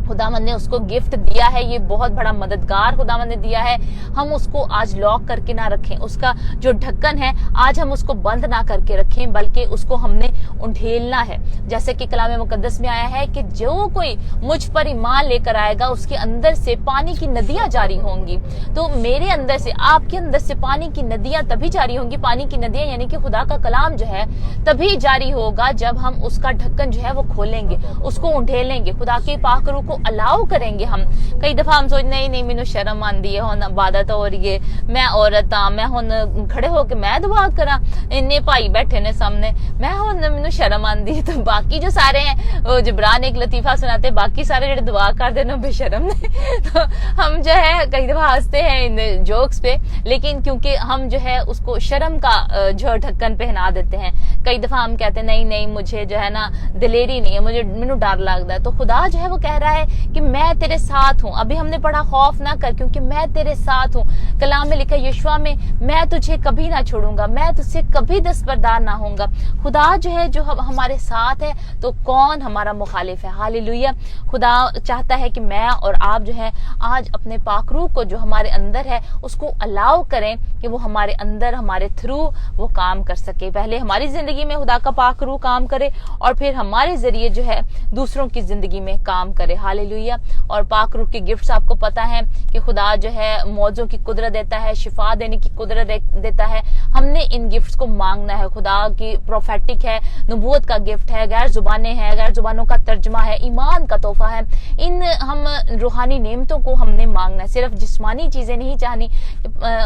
खुदावंद ने उसको गिफ्ट दिया है, ये बहुत बड़ा मददगार खुदावंद ने दिया है। हम उसको आज लॉक करके ना रखें, उसका जो ढक्कन है आज हम उसको बंद ना करके रखें, बल्कि उसको हमने उंडेलना है। जैसे कि कलाम मुकद्दस में आया है कि जो कोई मुझ पर ईमान लेकर आएगा उसके अंदर से पानी की नदियां जारी होंगी। तो मेरे अंदर से, आपके अंदर से पानी की नदियां तभी जारी होंगी, पानी की नदियां यानी कि खुदा का कलाम जो है तभी जारी होगा जब हम उसका ढक्कन जो है वो खोलेंगे, उसको उंडेलेंगे, खुदा के पाक रूह को अलाउ करेंगे। हम कई दफा हम सोच नहीं मैनू शर्म आंदी है, हुण इबादत हो रही है, मैं औरत हाँ, मैं हुण खड़े होके मैं दुआ करा, इन्ने भाई बैठे ने सामने, मैं हुण मैनू शर्म आंदी है। तो बाकी जो सारे हैं, जिब्रान एक लतीफा सुनाते, बाकी सारे जो दुआ करते हैं बेशर्म ने। तो हम जो है कई दफा हंसते हैं इन जोक्स पे, लेकिन क्योंकि हम जो है उसको शर्म का जो ढक्कन पहना देते हैं। कई दफा हम कहते हैं नहीं मुझे जो है ना दिलेरी नहीं है, मुझे मैनू डर लगता है। तो खुदा जो है वो कह रहा है कि मैं तेरे साथ हूँ। अभी हमने पढ़ा खौफ ना कर क्योंकि मैं तेरे साथ हूँ। कलाम में लिखा यशवा में, मैं तुझे कभी ना छोड़ूंगा, मैं तुझसे कभी दस्तबरदार ना होऊंगा। खुदा जो है जो हमारे साथ है तो कौन हमारा मुखालिफ है। हालेलुया। खुदा चाहता है कि मैं और आप जो है आज अपने पाक रूह को जो हमारे अंदर है उसको अलाउ करें कि वो हमारे अंदर हमारे थ्रू वो काम कर सके। पहले हमारी जिंदगी में खुदा का पाक रूह काम करे और फिर हमारे जरिए जो है दूसरों की जिंदगी में काम करे। हालेलुया। और पाक रूह के गिफ्ट्स आपको पता है कि खुदा जो है मौजों की कुदरत देता है, शिफा देने की कुदरत देता है। हमने इन गिफ्ट्स को मांगना है। खुदा की प्रोफेटिक है, नबूवत का गिफ्ट है, गैर जुबानें हैं, गैर जुबानों का तर्जमा है, ईमान का तोहफा है। इन हम रूहानी नेमतों को हमने मांगना है, सिर्फ जिस्मानी चीजें नहीं चाहनी।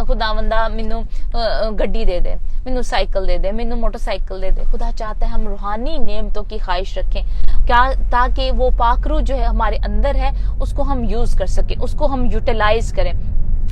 खुदावंदा मैनू गड्डी दे दे, मैनू साइकिल दे दे, मैनू मोटरसाइकिल दे दे। खुदा चाहता है हम रूहानी नेमतों की ख्वाहिश रखें, क्या ताकि वो पाक रूह जो है हमारे अंदर है उसको हम यूज कर सके, उसको हम यूटिलाइज करें।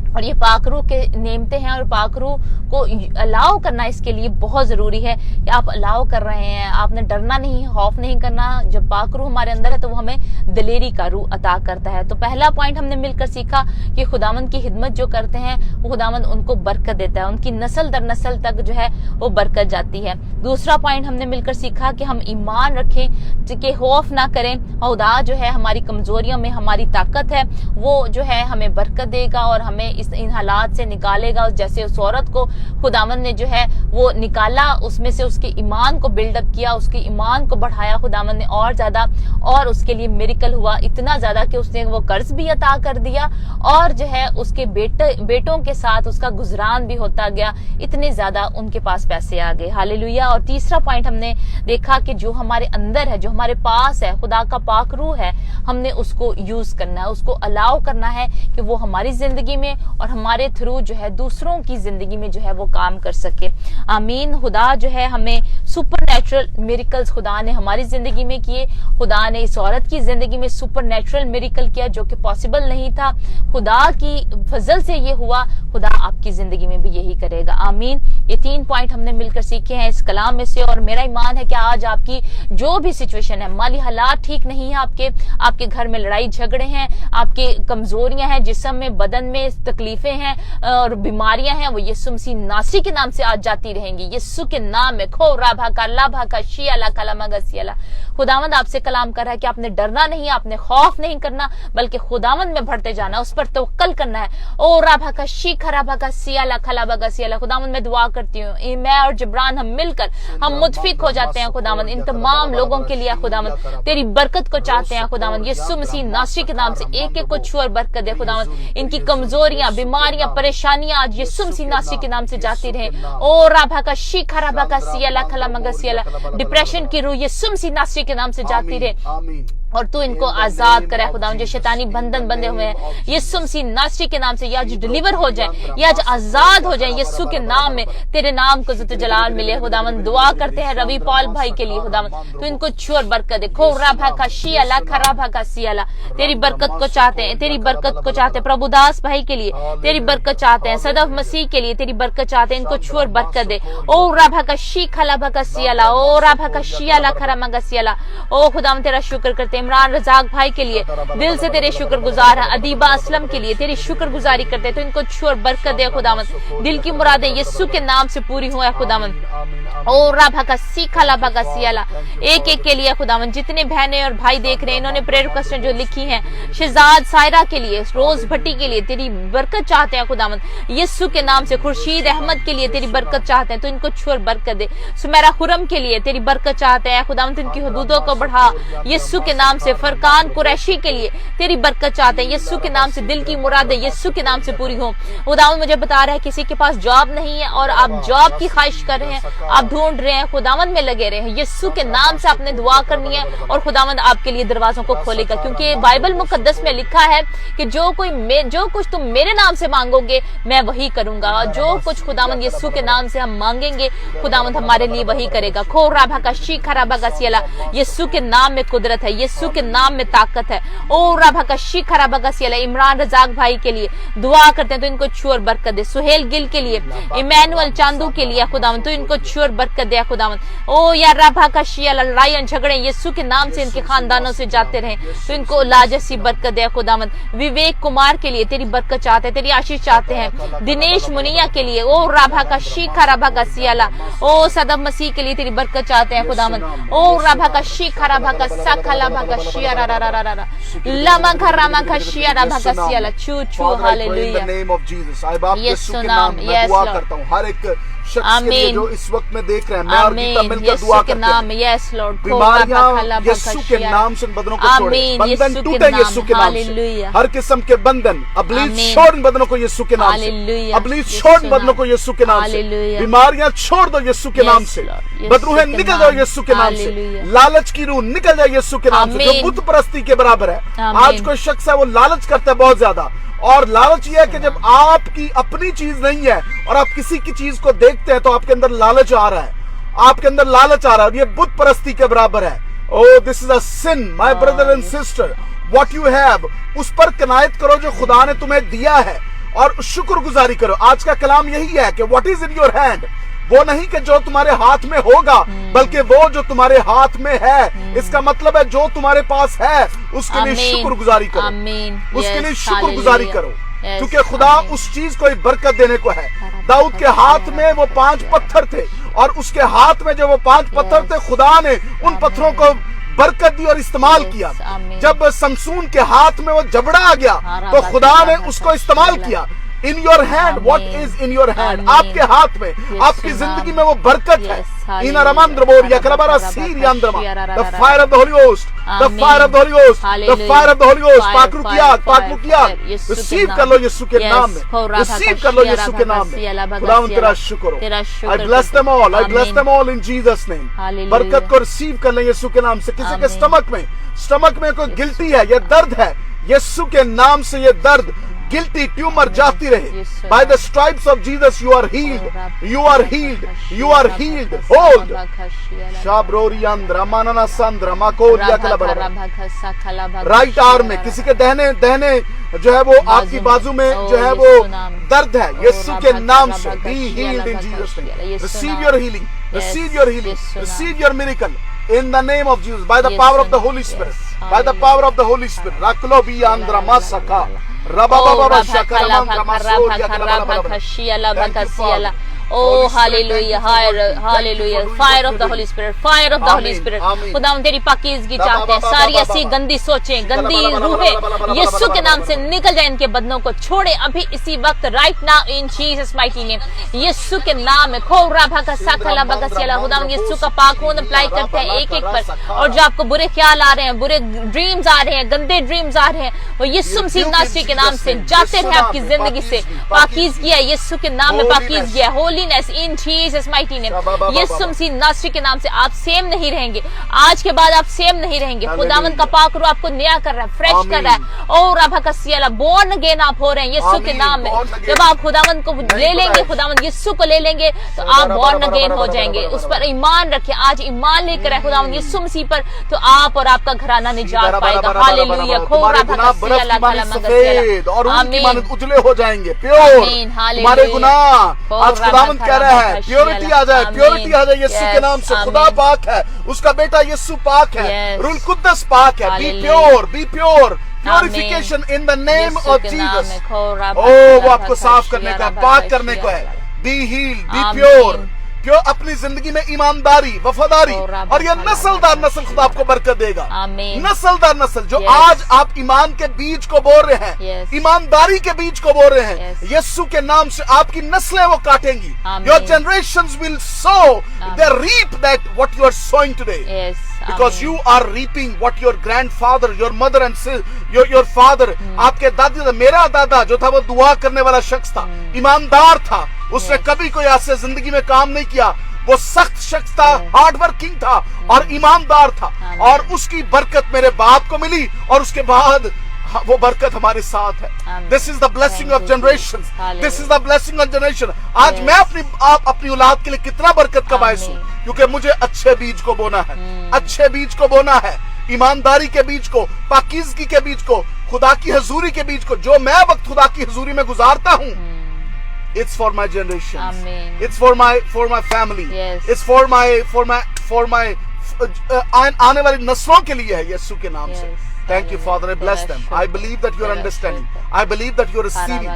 और ये पाक रूह के नेमते हैं और पाक रूह को अलाउ करना इसके लिए बहुत जरूरी है कि आप अलाउ कर रहे हैं, आपने डरना नहीं, खौफ नहीं करना। जब पाक रूह हमारे अंदर है तो वो हमें दिलेरी का रूह अता करता है। तो पहला पॉइंट हमने मिलकर सीखा कि खुदावंद की खिदमत जो करते हैं वो खुदावंद उनको बरकत देता है, उनकी नस्ल दर नस्ल तक जो है वो बरकत जाती है। दूसरा पॉइंट हमने मिलकर सीखा कि हम ईमान रखें, कि खौफ ना करें। खुदा जो है हमारी कमजोरियों में हमारी ताकत है, वो जो है हमें बरकत देगा और हमें इन हालात से निकालेगा। जैसे उस औरत को खुदावंद ने जो है वो निकाला, उसमें से उसके ईमान को बिल्डअप किया, उसके ईमान को बढ़ाया खुदावंद ने और ज्यादा, और उसके लिए मिरेकल हुआ इतना ज्यादा कि उसने वो कर्ज भी अता कर दिया और जो है उसके बेटों के साथ उसका गुजरान भी होता गया, इतने ज्यादा उनके पास पैसे आ गए। हालेलुया। और तीसरा पॉइंट हमने देखा कि जो हमारे अंदर है, जो हमारे पास है, खुदा का पाक रूह है, हमने उसको यूज करना है, उसको अलाउ करना है कि वो हमारी जिंदगी में और हमारे थ्रू जो है दूसरों की जिंदगी में जो है वो काम कर सके। आमीन। खुदा जो है हमें सुपरनैचुरल मिरेकल्स खुदा ने हमारी जिंदगी में किए। खुदा ने इस औरत की जिंदगी में सुपरनैचुरल मिरेकल किया जो कि पॉसिबल नहीं था, खुदा की फजल से ये हुआ। खुदा आपकी जिंदगी में भी यही करेगा। आमीन। ये 3 पॉइंट हमने मिलकर सीखे हैं इस कलाम में से, और मेरा ईमान है कि आज आपकी जो भी सिचुएशन है, माली हालात ठीक नहीं है, आपके घर में लड़ाई झगड़े हैं, आपके कमजोरियां हैं, जिस्म में बदन में तकलीफें हैं और बीमारियां हैं, वो यीशु मसीह नासरी के नाम से आज जाती रहेंगी। यीशु के नाम में खो राभा का लाभा का शियाला कलामगसियाला। खुदावंद आपसे कलाम कर रहा है कि आपने डरना नहीं, आपने खौफ नहीं करना, बल्कि खुदावंद में बढ़ते जाना, उस पर तवक्कल करना है। ओ राभा का शीखा राभा का सियाला खलाबा सियाला। खुदावंद मैं दुआ करती हूँ, मैं और जिब्रान हम मिलकर हम मुतफिक हो जाते हैं खुदावंद इन तमाम लोगों के लिए। खुदावंद तेरी बरकत को चाहते हैं खुदावंद, यीशु मसीह नासरी के नाम से एक एक को छू और बरकत दे खुदावंद। इनकी कमजोरियां, बीमारियां, परेशानियां आज यीशु मसीह नासरी के नाम से जाती रहे। ओ राभा का शीखा राभा का सियाला खलामगा सियाला। डिप्रेशन की रूह यीशु मसीह नासरी के नाम से जाती रहे और तू इनको आजाद करे खुदावंद। जो शैतानी बंधन बंधे हुए हैं यीशु मसीह नासरी के नाम से या आज डिलीवर हो जाए, या आज आजाद हो जाए यीशु के नाम में। तेरे नाम को इज्जत जलाल मिले खुदावंद। दुआ करते हैं रवि पॉल भाई के लिए खुदावंद, तू इनको छू और बरकत दे। खो राभा का शियाला खराभा का सियाला। तेरी बरकत को चाहते हैं, तेरी बरकत को चाहते हैं। प्रभुदास भाई के लिए तेरी बरकत चाहते हैं, सदफ मसीह के लिए तेरी बरकत चाहते हैं, इनको छू और बरकत दे। ओ राभा का शी खलाभा का सियाला, ओ राभा का शियाला खरामा का सियाला। ओ खुदावंद तेरा शुक्र करते हैं। इमरान रजाक भाई के लिए दिल से तेरे शुक्रगुजार हैं। अदीबा असलम के लिए तेरी शुक्रगुजारी करते हैं, तो इनको छू और बरकत दे खुदावंद। दिल की मुरादें यीशु के नाम से पूरी हुए खुदावंद। ओ रभा का सीखा लभा का सियाला एक एक के लिए खुदावंद। जितने बहनें और भाई देख रहे हैं, इन्होंने प्रेयर रिक्वेस्ट जो लिखी हैं, शहजाद सायरा के लिए, रोज भट्टी के लिए तेरी बरकत चाहते हैं खुदावंद यीशु के नाम से। खुर्शीद अहमद के लिए तेरी बरकत चाहते हैं, तो इनको छू और बरकत दे। सुमेरा खुरम के लिए तेरी बरकत चाहते हैं खुदावंद, इनकी हुदूदों को बढ़ा यीशु के नाम से। फरकान कुरैशी के लिए तेरी बरकत चाहते हैं यीशु के नाम से। दिल की मुरादें यीशु के नाम से पूरी हो। खुदावंद मुझे बता रहा है किसी के पास जॉब नहीं है और आप जॉब की ख्वाहिश कर रहे हैं, आप ढूंढ रहे हैं, खुदावंद में लगे रहे हैं। यीशु के नाम से आपने दुआ करनी है और खुदावंद आपके लिए दरवाजों को खोलेगा, क्योंकि बाइबल मुकद्दस में लिखा है कि जो कुछ तुम मेरे नाम से मांगोगे मैं वही करूंगा। जो कुछ खुदावंद यीशु के नाम से हम मांगेंगे खुदावंद हमारे लिए वही करेगा। खो राभा का शीखा राभा का सियाला, यीशु के नाम में कुदरत है, यीशु के नाम में ताकत है। ओ राभा का शीखा राभा का सियाला। इमरान रजाक भाई के लिए दुआ करते हैं, तो इनको छू और बरकत दे। सुहेल गिल के लिए, इमैनुअल चांदू के लिए खुदावंद, तो इनको छू और बरकत दे खुदावंद। ओ या राभा का शियाला, लड़ाई झगड़े यीशु के नाम से इनके खानदानों से जाते रहे, तो इनको लाजसी बरकत दे खुदावंद। विवेक कुमार के लिए तेरी बरकत चाहते हैं, तेरी आशीष चाहते हैं। दिनेश मुनिया के लिए ओ राभा का शीखा राभा का सियाला। ओ सदम मसीह के लिए तेरी बरकत चाहते हैं खुदावंद। ओ राभा का शीखा राभा का साखा राभा का शिया रा रा रा रा रा लमा का रामा का शिया राभा का सियाला। छू छू हालेलुया। यीशु के नाम में दुआ करता हूं हर एक शख्स के लिए जो इस वक्त में देख रहे हैं। मैं और गीता मिलकर दुआ करते हैं। बीमारियां यीशु के नाम से बंधनों को छोड़े, बंधन टूटे यीशु के नाम से। हर किस्म के बंधन अबलीस छोड़ इन बंधनों को यीशु के नाम से। अबलीस छोड़ इन बंधनों को यीशु के नाम से। बीमारियां छोड़ दो यीशु के नाम से। बदरूहें निकल जाओ यीशु के नाम से। लालच की रूह निकल जाए यीशु के नाम से, जो बुत परस्ती के बराबर है। आज कोई शख्स है वो लालच करता है बहुत ज्यादा, और लालच यह है कि जब आपकी अपनी चीज नहीं है और आप किसी की चीज को देखते हैं तो आपके अंदर लालच आ रहा है, आपके अंदर लालच आ रहा है। ये बुत परस्ती के बराबर है। Oh this is a sin my brother and sister. What you have उस पर कनायत करो जो खुदा ने तुम्हें दिया है और शुक्रगुजारी करो। आज का कलाम यही है कि what is in your hand, वो नहीं कि जो तुम्हारे हाथ में होगा, बल्कि वो जो तुम्हारे हाथ में है। इसका मतलब है जो तुम्हारे पास है उसके लिए शुक्रगुजारी करो, उसके लिए शुक्रगुजारी करो, क्योंकि खुदा उस चीज को बरकत देने को है। दाऊद के हाथ में वो 5 पत्थर थे और उसके हाथ में जो वो 5 पत्थर थे, खुदा ने उन पत्थरों को बरकत दी और इस्तेमाल किया। जब समसून के हाथ में वो जबड़ा आ गया तो खुदा ने उसको इस्तेमाल किया। In your hand, what is in your hand, आपके हाथ में, आपकी जिंदगी में वो बरकत है। इन अरमंद्रबोरिया करबरा सीरियांद्रमा, the fire of the holy ghost, the fire of the holy ghost, the fire of the holy ghost. पाकरुकिया रिसीव कर लो यीशु के नाम में, रिसीव कर लो यीशु के नाम में। खुदावंद तेरा शुक्र हो। आई bless them all, I bless them all in Jesus name. बरकत को रिसीव कर ले यीशु के नाम से। किसी के स्टमक में कोई गिल्टी है, ये दर्द है, यीशु के नाम से ये दर्द गिल्टी ट्यूमर जाती रहे। By the stripes of Jesus you are healed, you are healed, you are healed. Hold शाब्रोरियांद्र मानना संद्र माकोरिया कलबरा। राइट आर्म में किसी के दहने जो है वो आपकी बाजू में जो है वो दर्द है, यीशु के नाम से be healed in Jesus name. Receive your healing, receive your healing, receive your miracle in the name of Jesus, by the power of the Holy Spirit, by the power of the Holy Spirit. Raklo bi andra masaka rababa shakara mandra. Oh hallelujah, hallelujah, fire of the Holy Spirit, fire of the Holy Spirit. खुदावंद तेरी पाकीज़गी चाहते हैं। सारी ऐसी गंदी सोचें, गंदी रूहें यीशु के नाम से निकल जाए, इनके बदनों को छोड़े अभी इसी वक्त, right now in Jesus mighty name. Yeshu के नाम में खो राभा का साखला बगसियाला। खुदावंद यीशु का पाक खून अप्लाई करते हैं एक एक पर, और जो आपको बुरे ख्याल आ रहे हैं, बुरे ड्रीम्स आ रहे हैं, गंदे ड्रीम्स आ रहे हैं, वो यीशु मसीह नासरी के नाम से जाते रहे आपकी जिंदगी से। पाकीज़गी है यीशु के नाम में, पाकीज़गी है, holiness in Jesus mighty name. Yeshu Masih नासरी के नाम से आप सेम नहीं रहेंगे। आज के बाद आप सेम नहीं रहेंगे। खुदावंद का पाक रूह आपको नया कर रहा है, फ्रेश कर रहा है। और राभा का सियाला, बोर्न अगेन आप हो रहे हैं यीशु के नाम में। जब आप खुदावंद को ले लेंगे, खुदावंद यीशु को ले लेंगे, तो आप बोर्न अगेन हो जाएंगे। उस पर ईमान रखें। आज ईमान लेकर आए खुदावंद यीशु मसीह पर, तो आप और आपका घराना निजात पाएगा। हालेलुया। खो राभा का सियाला कला मगसियाला। आमीन। उजले हो जाएंगे, प्योर। हमारे गुनाह आज खुदा खुदावंद कह रहा है प्योरिटी आ जाए, प्योरिटी आ जाए यीशु के नाम से। खुदा पाक है, उसका बेटा यीशु पाक है, रूल कुद्दस पाक है। Be pure, be pure, purification in the name of Jesus. ओ वो आपको साफ करने का, पाक करने को है। बी हील्ड, बी प्योर, क्यों अपनी जिंदगी में ईमानदारी, वफादारी, और ये नस्लदार नस्ल खुदा आपको बरकत देगा। नस्लदार नस्ल जो आज आप ईमान के बीज को बोल रहे हैं, ईमानदारी के बीज को बोल रहे हैं, यीशु के नाम से आपकी नस्लें वो काटेंगी। Your generations will sow, they reap that what you are sowing today, because you are reaping what your grandfather, your mother and your father, आपके दादी, मेरा दादा जो था वो दुआ करने वाला शख्स था, ईमानदार था, उसने कभी कोई ऐसे जिंदगी में काम नहीं किया, वो सख्त शख्स था, हार्ड वर्किंग था और ईमानदार था, और उसकी बरकत मेरे बाप को मिली और उसके बाद वो बरकत हमारे साथ है। This is the blessing of generation, this is the blessing of generation. आज मैं अपनी औलाद के लिए कितना बरकत का बायस हूँ, क्योंकि मुझे अच्छे बीज को बोना है, अच्छे बीज को बोना है, ईमानदारी के बीज को, पाकीज़गी के बीज को, खुदा की हजूरी के बीज को। जो मैं वक्त खुदा की हजूरी में गुजारता हूँ, it's for my generation, it's for my family, it's for my आने वाली नस्लों के लिए है, यीशु के नाम से। Thank you, Father. I bless them. I believe that you are understanding. I believe that you are receiving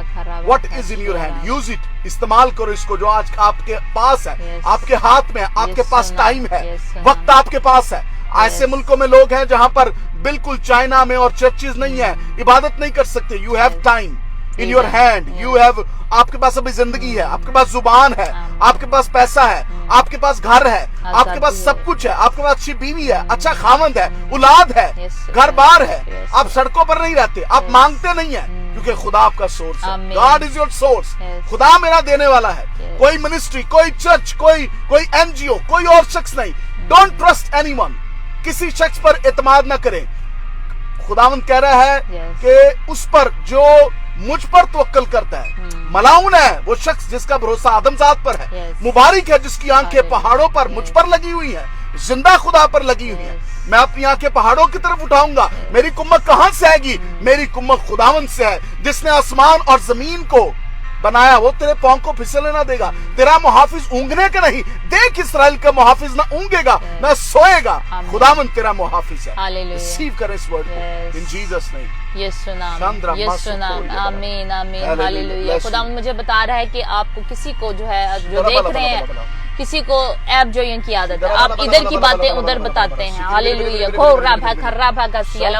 what is in your hand. Use it. इस्तेमाल करो इसको जो आज आपके पास है, आपके हाथ में, आपके पास टाइम है, वक्त आपके पास है। ऐसे मुल्कों में लोग हैं जहां पर बिल्कुल चाइना में और चर्चेज नहीं है, इबादत नहीं कर सकते। You have time in your hand. You have, आपके पास अभी जिंदगी है, आपके पास जुबान है, आपके पास पैसा है, आपके पास घर है, आपके पास सब कुछ है, आपके पास अच्छी बीवी है, अच्छा खामंद है, औलाद है, घर बार है। आप सड़कों पर नहीं रहते, आप मांगते नहीं है, क्योंकि खुदा आपका सोर्स है। God is your source. खुदा मेरा देने वाला है। कोई मिनिस्ट्री, कोई चर्च, कोई एनजीओ, कोई और शख्स नहीं। डोंट ट्रस्ट एनीवन, किसी शख्स पर एतमाद ना करें। खुदावंद कह रहा है कि उस पर जो मुझ पर तवक्कल करता है, मलाउन है वो शख्स जिसका भरोसा आदमजात पर है। मुबारक है जिसकी आंखें पहाड़ों पर मुझ पर लगी हुई है, जिंदा खुदा पर लगी हुई है। मैं अपनी आंखें पहाड़ों की तरफ उठाऊंगा, मेरी कुम्मत कहां से आएगी? मेरी कुम्मत खुदावंद से है, जिसने आसमान और जमीन को बनाया। वो तेरे पांव को फिसलने ना देगा, तेरा मुहाफिज ऊंघने का नहीं। देख इस्राएल का मुहाफिज ना ऊंघेगा ना सोएगा, खुदावंद तेरा मुहाफिज है। रिसीव करें इस वर्ड को इन जीसस नेम। यीशु नाम, यीशु नाम। आमीन, आमीन, हालेलुया। खुदावंद मुझे बता रहा है कि आपको किसी को जो है, जो देख रहे हैं, किसी को ऐप जो की आदत है, आप इधर की बातें उधर बताते हैं। हालेलुया।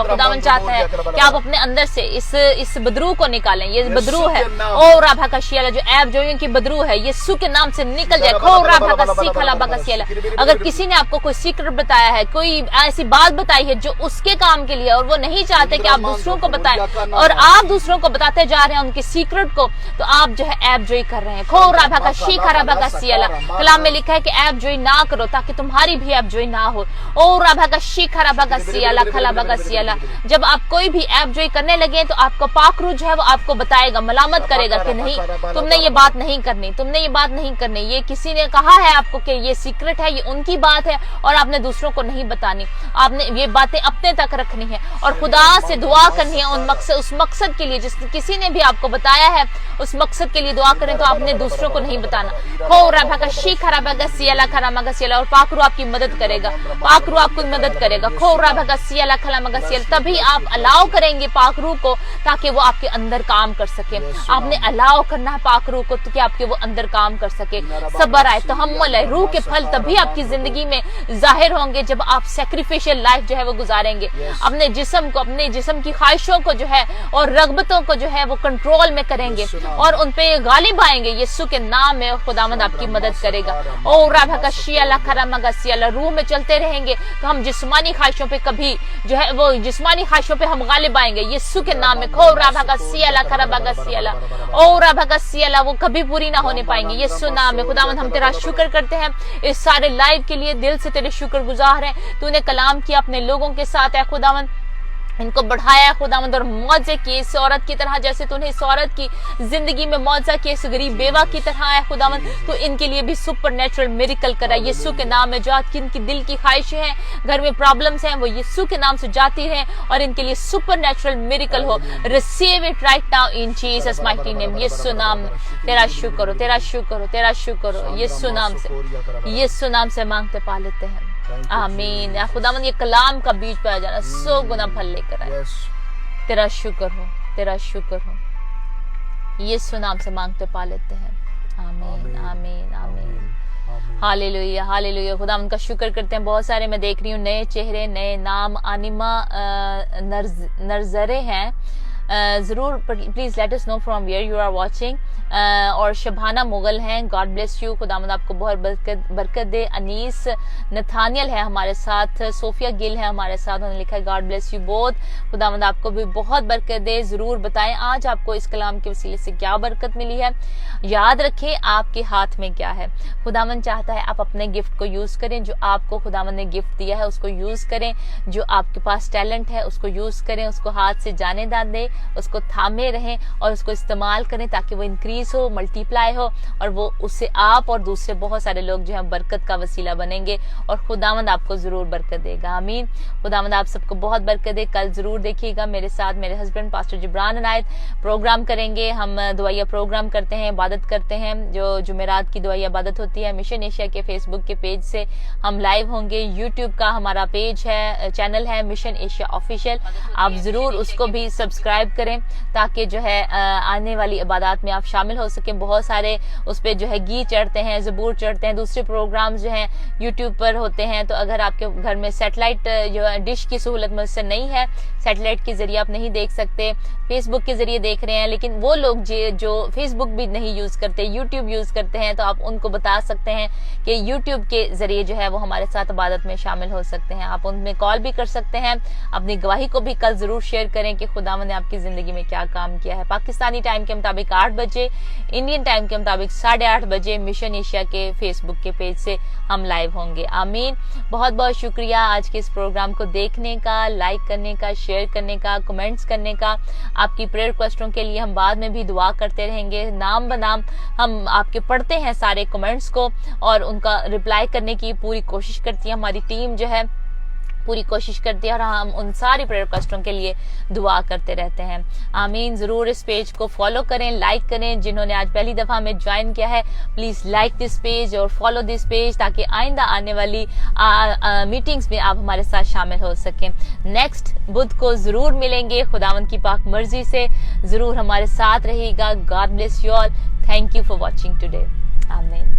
खुदावन चाहता है कि आप अपने अंदर से इस बदरू को निकालें। ये बदरू है, ओ राभा का शियाला, जो ऐप जो की बदरू है, यीशु के नाम से निकल जाए। खो राभा का सीखला का शियाला। अगर किसी ने आपको कोई सीक्रेट बताया है, कोई ऐसी बात बताई है जो उसके काम के लिए, और वो नहीं चाहते कि आप दूसरों को बताएं, और आप दूसरों को बताते जा रहे हैं उनके सीक्रेट को, तो आप जो है ऐप जोई कर रहे हैं। खो राभा का शीखा राभा का सियाला। कलाम में लिखा है कि ऐप जोई ना करो ताकि तुम्हारी भी ऐप जोई ना हो। ओ राभा का शीखा राभा का सियाला, खलाबा का सियाला। जब आप कोई भी ऐप जोई करने लगे तो आपका पाकरू जो है वो आपको बताएगा, मलामत करेगा कि नहीं, तुमने ये बात नहीं करनी, तुमने ये बात नहीं करनी, ये किसी ने कहा है आपको कि ये सीक्रेट है, ये उनकी बात है और आपने दूसरों को नहीं बतानी। आपने ये बातें अपने तक रखनी है और खुदा से दुआ करनी है उस मकसद के लिए जिस किसी ने भी आपको बताया है, उस मकसद के लिए दुआ करें तो आपने दूसरों को नहीं बताना। खो राभा का शीखा राभा का सियाला, खरामा का सियाला। और पाकरू आपकी मदद करेगा, पाकरू आपको मदद करेगा। खो राभा का सियाला, खलामा का सियाला। तभी आप अलाउ करेंगे पाकरू को ताकि वो आपके अंदर काम कर सके। आपने अलाउ करना है पाकरू को तो कि आपके वो अंदर काम कर सके। सब्र आए, तहम्मुल है, रूह के फल तभी आपकी जिंदगी में जाहिर होंगे जब आप सैक्रिफिशियल लाइफ जो है वो गुजारेंगे। अपने जिस्म को, अपने जिस्म की ख्वाहिशों को जो है और रगबतों को जो है वो कंट्रोल में करेंगे और उन पे गालिब आएंगे। यीशु के नाम में खुदावंद आपकी मदद करेगा। ओ राभा का शियाला, खरामा का सियाला। रूह में चलते रहेंगे तो हम जिस्मानी ख्वाहिशों पे कभी जो है वो जिस्मानी ख्वाहिशों पे हम गालिब आएंगे यीशु के नाम में। खो राभा का सियाला, खराबा का सियाला। ओ राभा का सियाला, वो कभी पूरी ना होने पाएंगे यीशु नाम में। खुदावंद हम तेरा शुक्र करते हैं इस सारे लाइव के लिए, दिल से तेरे शुक्रगुजार हैं। तूने कलाम किया अपने लोगों के साथ है खुदावंद, इनको बढ़ाया खुदावंद और मौजे की इस औरत की तरह, जैसे तूने इस औरत की जिंदगी में मौजा की इस गरीब बेवा की तरह है खुदावंद, तो इनके लिए भी सुपरनेचुरल मिरेकल करा यीशु के नाम में। जो आज इनकी दिल की ख्वाहिशें हैं, घर में प्रॉब्लम्स हैं, वो यीशु के नाम से जाती हैं और इनके लिए सुपरनेचुरल मिरेकल हो। Receive it right now in Jesus mighty name. Yeshu नाम तेरा शुक्र हो, तेरा शुक्र हो, तेरा शुक्र हो। यीशु नाम से मांगते पा लेते हैं, आमीन। या खुदावंद ये कलाम का बीज पाया जाना 100 गुना फल लेकर आए। तेरा शुक्र हो, तेरा शुक्र हो। यीशु नाम से मांगते पा लेते हैं, आमीन आमीन आमीन। Hallelujah hallelujah. खुदावंद का शुक्र करते हैं। बहुत सारे मैं देख रही हूँ नए चेहरे, नए नाम। अनिमा नरजरे हैं, जरूर please let us know from where you are watching. और शबाना मुगल हैं, गॉड ब्लेस यू, खुदावंद आपको बहुत बरकत दे। अनीस नथानियल है हमारे साथ, सोफिया गिल है हमारे साथ, उन्होंने लिखा है गॉड ब्लेस यू बोथ, खुदावंद आपको भी बहुत बरकत दे। जरूर बताएं आज आपको इस कलाम के वसीले से क्या बरकत मिली है। याद रखें आपके हाथ में क्या है। खुदावंद चाहता है आप अपने गिफ्ट को यूज करें, जो आपको खुदावंद ने गिफ्ट दिया है उसको यूज करें। जो आपके पास टैलेंट है उसको यूज करें, उसको हाथ से जाने ना दें, उसको थामे रहें और उसको इस्तेमाल करें ताकि वो इंक्रीज हो, मल्टीप्लाई हो और वो उससे आप और दूसरे बहुत सारे लोग जो है बरकत का वसीला बनेंगे और खुदावंद आपको जरूर बरकत देगा, आमीन। खुदावंद आप सबको बहुत बरकत दे। कल जरूर देखिएगा मेरे साथ मेरे husband pastor Jibran Anayat programme करेंगे। हम दुआया प्रोग्राम करते हैं, इबादत करते हैं, जो जुमेरात की दुआया इबादत होती है। मिशन एशिया के फेसबुक के पेज से हम लाइव होंगे। यूट्यूब का हमारा पेज है, चैनल है मिशन एशिया ऑफिशियल, आप जरूर उसको भी सब्सक्राइब करें ताकि जो है आने वाली इबादत में आप शामिल हो सके। बहुत सारे उस पे जो है गीत चढ़ते हैं, ज़बूर चढ़ते हैं, दूसरे प्रोग्राम्स जो हैं यूट्यूब पर होते हैं। तो अगर आपके घर में सैटेलाइट जो है डिश की सहूलत मुझसे नहीं है, सैटेलाइट के जरिए आप नहीं देख सकते, फेसबुक के जरिए देख रहे हैं, लेकिन वो लोग जो फेसबुक भी नहीं यूज करते, यूट्यूब यूज करते हैं, तो आप उनको बता सकते हैं कि यूट्यूब के जरिए जो है वो हमारे साथ इबादत में शामिल हो सकते हैं। आप उनमें कॉल भी कर सकते हैं। अपनी गवाही को भी कल जरूर शेयर करें कि खुदावंद ने आपकी जिंदगी में क्या काम किया है। पाकिस्तानी टाइम के मुताबिक 8 बजे, इंडियन टाइम के मुताबिक 8:30 बजे मिशन एशिया के फेसबुक के पेज से हम लाइव होंगे, आमीन। बहुत बहुत शुक्रिया आज के इस प्रोग्राम को देखने का, लाइक करने का, शेयर करने का, कमेंट्स करने का। आपकी प्रेयर रिक्वेस्टों के लिए हम बाद में भी दुआ करते रहेंगे। नाम बनाम हम आपके पढ़ते हैं सारे कमेंट्स को और उनका रिप्लाई करने की पूरी कोशिश करती है हमारी टीम, जो है पूरी कोशिश करती है और हम उन सारी प्रेयर रिक्वेस्टों के लिए दुआ करते रहते हैं, आमीन। जरूर इस पेज को फॉलो करें, लाइक करें। जिन्होंने आज पहली दफा में ज्वाइन किया है प्लीज लाइक दिस पेज और फॉलो दिस पेज ताकि आइंदा आने वाली मीटिंग्स में आप हमारे साथ शामिल हो सकें। नेक्स्ट बुध को जरूर मिलेंगे, खुदावंद की पाक मर्जी से जरूर हमारे साथ रहेगा। God bless you all. Thank you for watching today, आमीन।